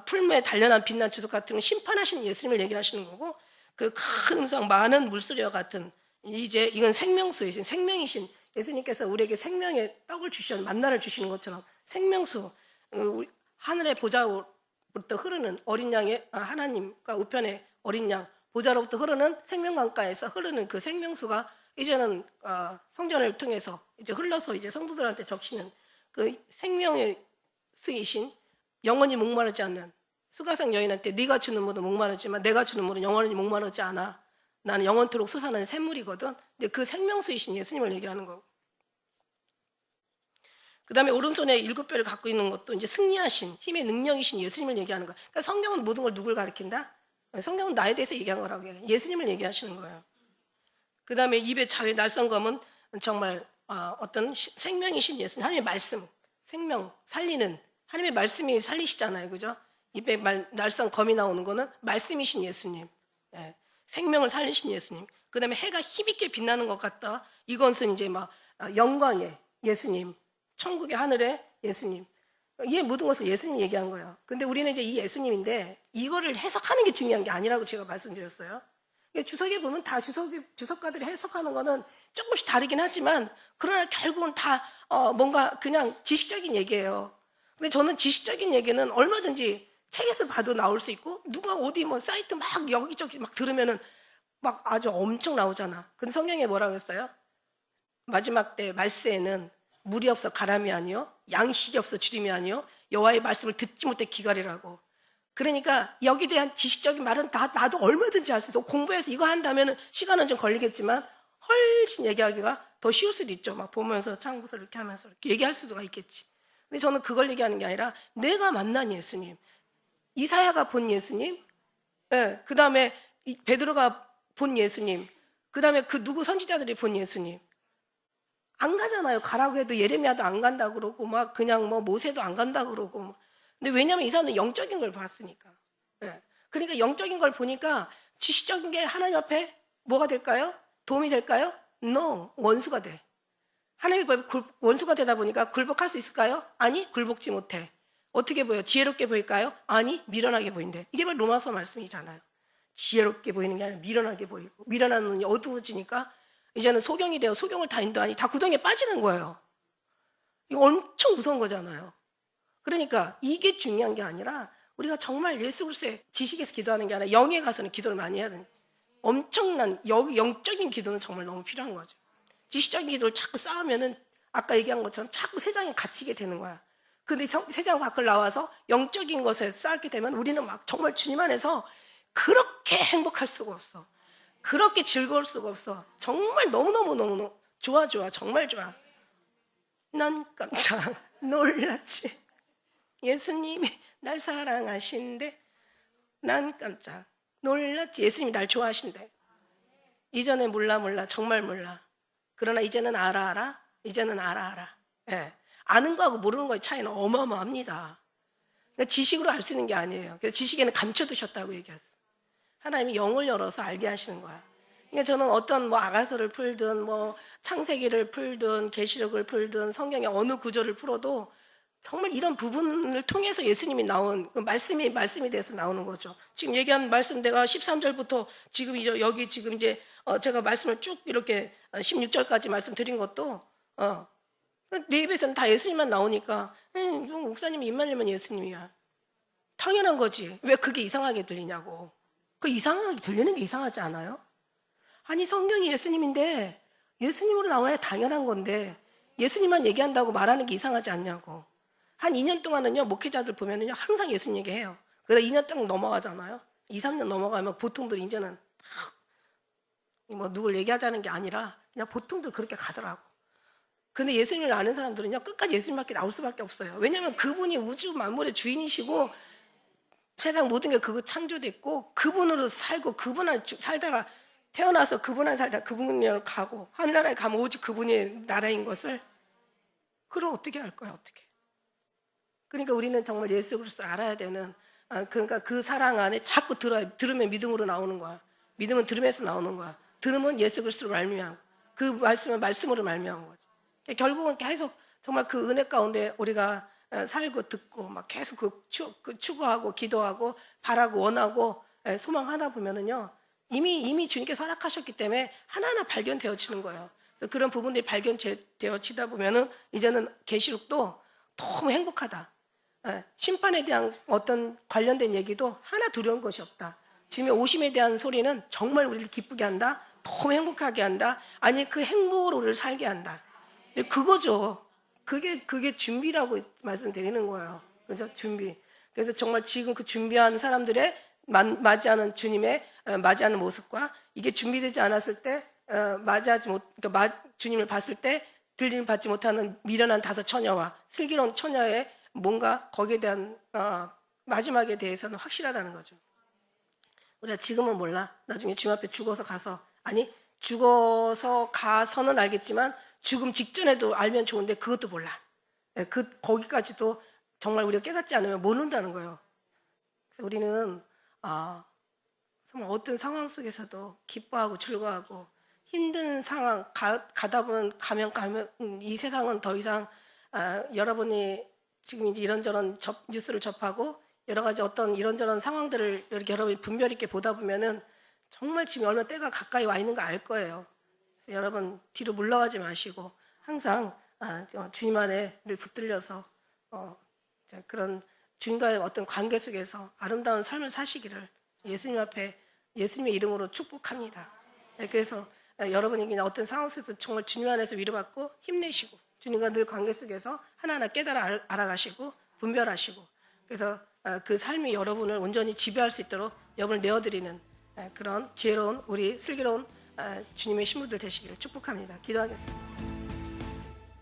풀무에 단련한 빛난 주석 같은 건 심판하신 예수님을 얘기하시는 거고 그 큰 음성 많은 물소리와 같은 이제 이건 생명수이신 생명이신 예수님께서 우리에게 생명의 떡을 주시는 만나를 주시는 것처럼 생명수 하늘의 보좌로부터 흐르는 어린 양의 하나님과 우편의 어린 양 보좌로부터 흐르는 생명강가에서 흐르는 그 생명수가 이제는 성전을 통해서 이제 흘러서 이제 성도들한테 적시는 그 생명의 수이신 영원히 목마르지 않는 수가성 여인한테 네가 주는 물은 목마르지만 내가 주는 물은 영원히 목마르지 않아. 나는 영원토록 솟아나는 샘물이거든. 근데 그 생명수이신 예수님을 얘기하는 거고. 그 다음에 오른손에 7뼈를 갖고 있는 것도 이제 승리하신 힘의 능력이신 예수님을 얘기하는 거야. 그러니까 성경은 모든 걸 누굴 가리킨다? 성경은 나에 대해서 얘기한 거라고 해요. 예수님을 얘기하시는 거예요. 그 다음에 입에 자외 날성검은 정말 어떤 생명이신 예수님, 하나님의 말씀, 생명, 살리는 하나님의 말씀이 살리시잖아요. 그죠? 입에 날성 검이 나오는 거는 말씀이신 예수님. 예. 생명을 살리신 예수님. 그 다음에 해가 힘있게 빛나는 것 같다. 이것은 이제 영광의 예수님. 천국의 하늘의 예수님. 이 모든 것을 예수님 얘기한 거예요. 근데 우리는 이제 이 예수님인데 이거를 해석하는 게 중요한 게 아니라고 제가 말씀드렸어요. 주석에 보면 다 주석가들이 해석하는 거는 조금씩 다르긴 하지만 그러나 결국은 다 뭔가 그냥 지식적인 얘기예요. 근데 저는 지식적인 얘기는 얼마든지 책에서 봐도 나올 수 있고 누가 어디 사이트 막 여기저기 막 들으면은 막 아주 엄청 나오잖아. 근데 성경에 뭐라고 했어요? 마지막 때 말세에는 물이 없어 가람이 아니요 양식이 없어 주림이 아니요 여호와의 말씀을 듣지 못해 기갈이라고. 그러니까 여기에 대한 지식적인 말은 다 나도 얼마든지 할 수 있어. 공부해서 이거 한다면 시간은 좀 걸리겠지만 훨씬 얘기하기가 더 쉬울 수도 있죠. 막 보면서 참고서 이렇게 하면서 이렇게 얘기할 수도 있겠지. 근데 저는 그걸 얘기하는 게 아니라 내가 만난 예수님, 이사야가 본 예수님, 그 다음에 베드로가 본 예수님, 그 다음에 그 누구 선지자들이 본 예수님. 안 가잖아요. 가라고 해도 예레미야도 안 간다고 그러고 막 그냥 모세도 안 간다고 그러고. 근데 왜냐면 이 사람은 영적인 걸 봤으니까. 그러니까 영적인 걸 보니까 지식적인 게 하나님 앞에 뭐가 될까요? 도움이 될까요? No, 원수가 돼. 하나님의 원수가 되다 보니까 굴복할 수 있을까요? 아니, 굴복지 못해. 어떻게 보여? 지혜롭게 보일까요? 아니, 미련하게 보인대. 이게 바로 로마서 말씀이잖아요. 지혜롭게 보이는 게 아니라 미련하게 보이고 미련한 눈이 어두워지니까 이제는 소경이 되어 소경을 다 인도하니 다 구덩이에 빠지는 거예요. 이거 엄청 무서운 거잖아요. 그러니까 이게 중요한 게 아니라 우리가 정말 예수 그리스도의 지식에서 기도하는 게 아니라 영에 가서는 기도를 많이 해야 되는 엄청난 영적인 기도는 정말 너무 필요한 거죠. 지식적인 기도를 자꾸 쌓으면은 아까 얘기한 것처럼 자꾸 세상에 갇히게 되는 거야. 근데 세상 밖을 나와서 영적인 것에 쌓게 되면 우리는 막 정말 주님 안에서 그렇게 행복할 수가 없어. 그렇게 즐거울 수가 없어. 정말 너무너무 좋아. 정말 좋아. 난 깜짝 놀랐지. 예수님이 날 사랑하신대. 난 깜짝 놀랐지. 예수님이 날 좋아하신대. 이전에 몰라. 정말 몰라. 그러나 이제는 알아. 이제는 알아. 예. 아는 거하고 모르는 거의 차이는 어마어마합니다. 그러니까 지식으로 알 수 있는 게 아니에요. 그래서 지식에는 감춰두셨다고 얘기했어요. 하나님이 영을 열어서 알게 하시는 거야. 그러니까 저는 어떤 아가서를 풀든 창세기를 풀든 계시록을 풀든 성경의 어느 구절을 풀어도 정말 이런 부분을 통해서 예수님이 나온 그 말씀이 돼서 나오는 거죠. 지금 얘기한 말씀 내가 13절부터 지금 이제 여기 지금 이제 제가 말씀을 쭉 이렇게 16절까지 말씀드린 것도 내 입에서는 다 예수님만 나오니까 목사님이 입만 열면 예수님이야. 당연한 거지. 왜 그게 이상하게 들리냐고. 그 이상하게 들리는 게 이상하지 않아요? 아니 성경이 예수님인데 예수님으로 나와야 당연한 건데 예수님만 얘기한다고 말하는 게 이상하지 않냐고. 한 2년 동안은요 목회자들 보면은요 항상 예수님 얘기해요. 그러다 2년 쫙 넘어가잖아요. 2, 3년 넘어가면 보통들 이제는 뭐 누굴 얘기하자는 게 아니라 그냥 보통들 그렇게 가더라고. 근데 예수님을 아는 사람들은요 끝까지 예수님밖에 나올 수밖에 없어요. 왜냐하면 그분이 우주 만물의 주인이시고 세상 모든 게 그거 창조됐고 그분으로 살고 그분 안 살다가 태어나서 그분 안 살다 그분을 가고 하늘나라에 가면 오직 그분이 나라인 것을 그럼 어떻게 할 거야 어떻게. 그러니까 우리는 정말 예수 그리스도를 알아야 되는 그러니까 그 사랑 안에 자꾸 들으면 믿음으로 나오는 거야. 믿음은 들음에서 나오는 거야. 들음은 예수 그리스도로 말미암고 그 말씀은 말씀으로 말미암은 거지. 결국은 계속 정말 그 은혜 가운데 우리가 살고 듣고 막 계속 그 추구하고 기도하고 바라고 원하고 소망하다 보면은요 이미 주님께서 허락하셨기 때문에 하나하나 발견되어지는 거예요. 그래서 그런 부분들이 발견되어지다 보면은 이제는 계시록도 너무 행복하다. 심판에 대한 어떤 관련된 얘기도 하나 두려운 것이 없다. 주님의 오심에 대한 소리는 정말 우리를 기쁘게 한다. 너무 행복하게 한다. 아니 그 행복으로 우리를 살게 한다. 그거죠. 그게 준비라고 말씀드리는 거예요. 그죠? 준비. 그래서 정말 지금 그 준비한 사람들의 맞이하는 주님의 맞이하는 모습과 이게 준비되지 않았을 때 그러니까 주님을 봤을 때 들림 받지 못하는 미련한 다섯 처녀와 슬기로운 처녀의 뭔가 거기에 대한 마지막에 대해서는 확실하다는 거죠. 우리가 지금은 몰라. 나중에 주님 앞에 죽어서 가서는 알겠지만 죽음 직전에도 알면 좋은데 그것도 몰라. 거기까지도 정말 우리가 깨닫지 않으면 모른다는 거예요. 그래서 우리는 정말 어떤 상황 속에서도 기뻐하고 즐거워하고 힘든 상황 가다 보면 가면 이 세상은 더 이상 여러분이 지금 이제 이런저런 뉴스를 접하고 여러 가지 어떤 이런저런 상황들을 이렇게 여러분이 분별 있게 보다 보면은 정말 지금 얼마 때가 가까이 와 있는 거 알 거예요. 그래서 여러분 뒤로 물러가지 마시고 항상 주님 안에 늘 붙들려서 그런 주님과의 어떤 관계 속에서 아름다운 삶을 사시기를 예수님 앞에 예수님의 이름으로 축복합니다. 그래서 여러분이 그냥 어떤 상황 속에서 정말 주님 안에서 위로받고 힘내시고 주님과 늘 관계 속에서 하나하나 깨달아 알아가시고 분별하시고 그래서 그 삶이 여러분을 온전히 지배할 수 있도록 여러분을 내어드리는 그런 지혜로운 우리 슬기로운 주님의 신부들 되시기를 축복합니다. 기도하겠습니다.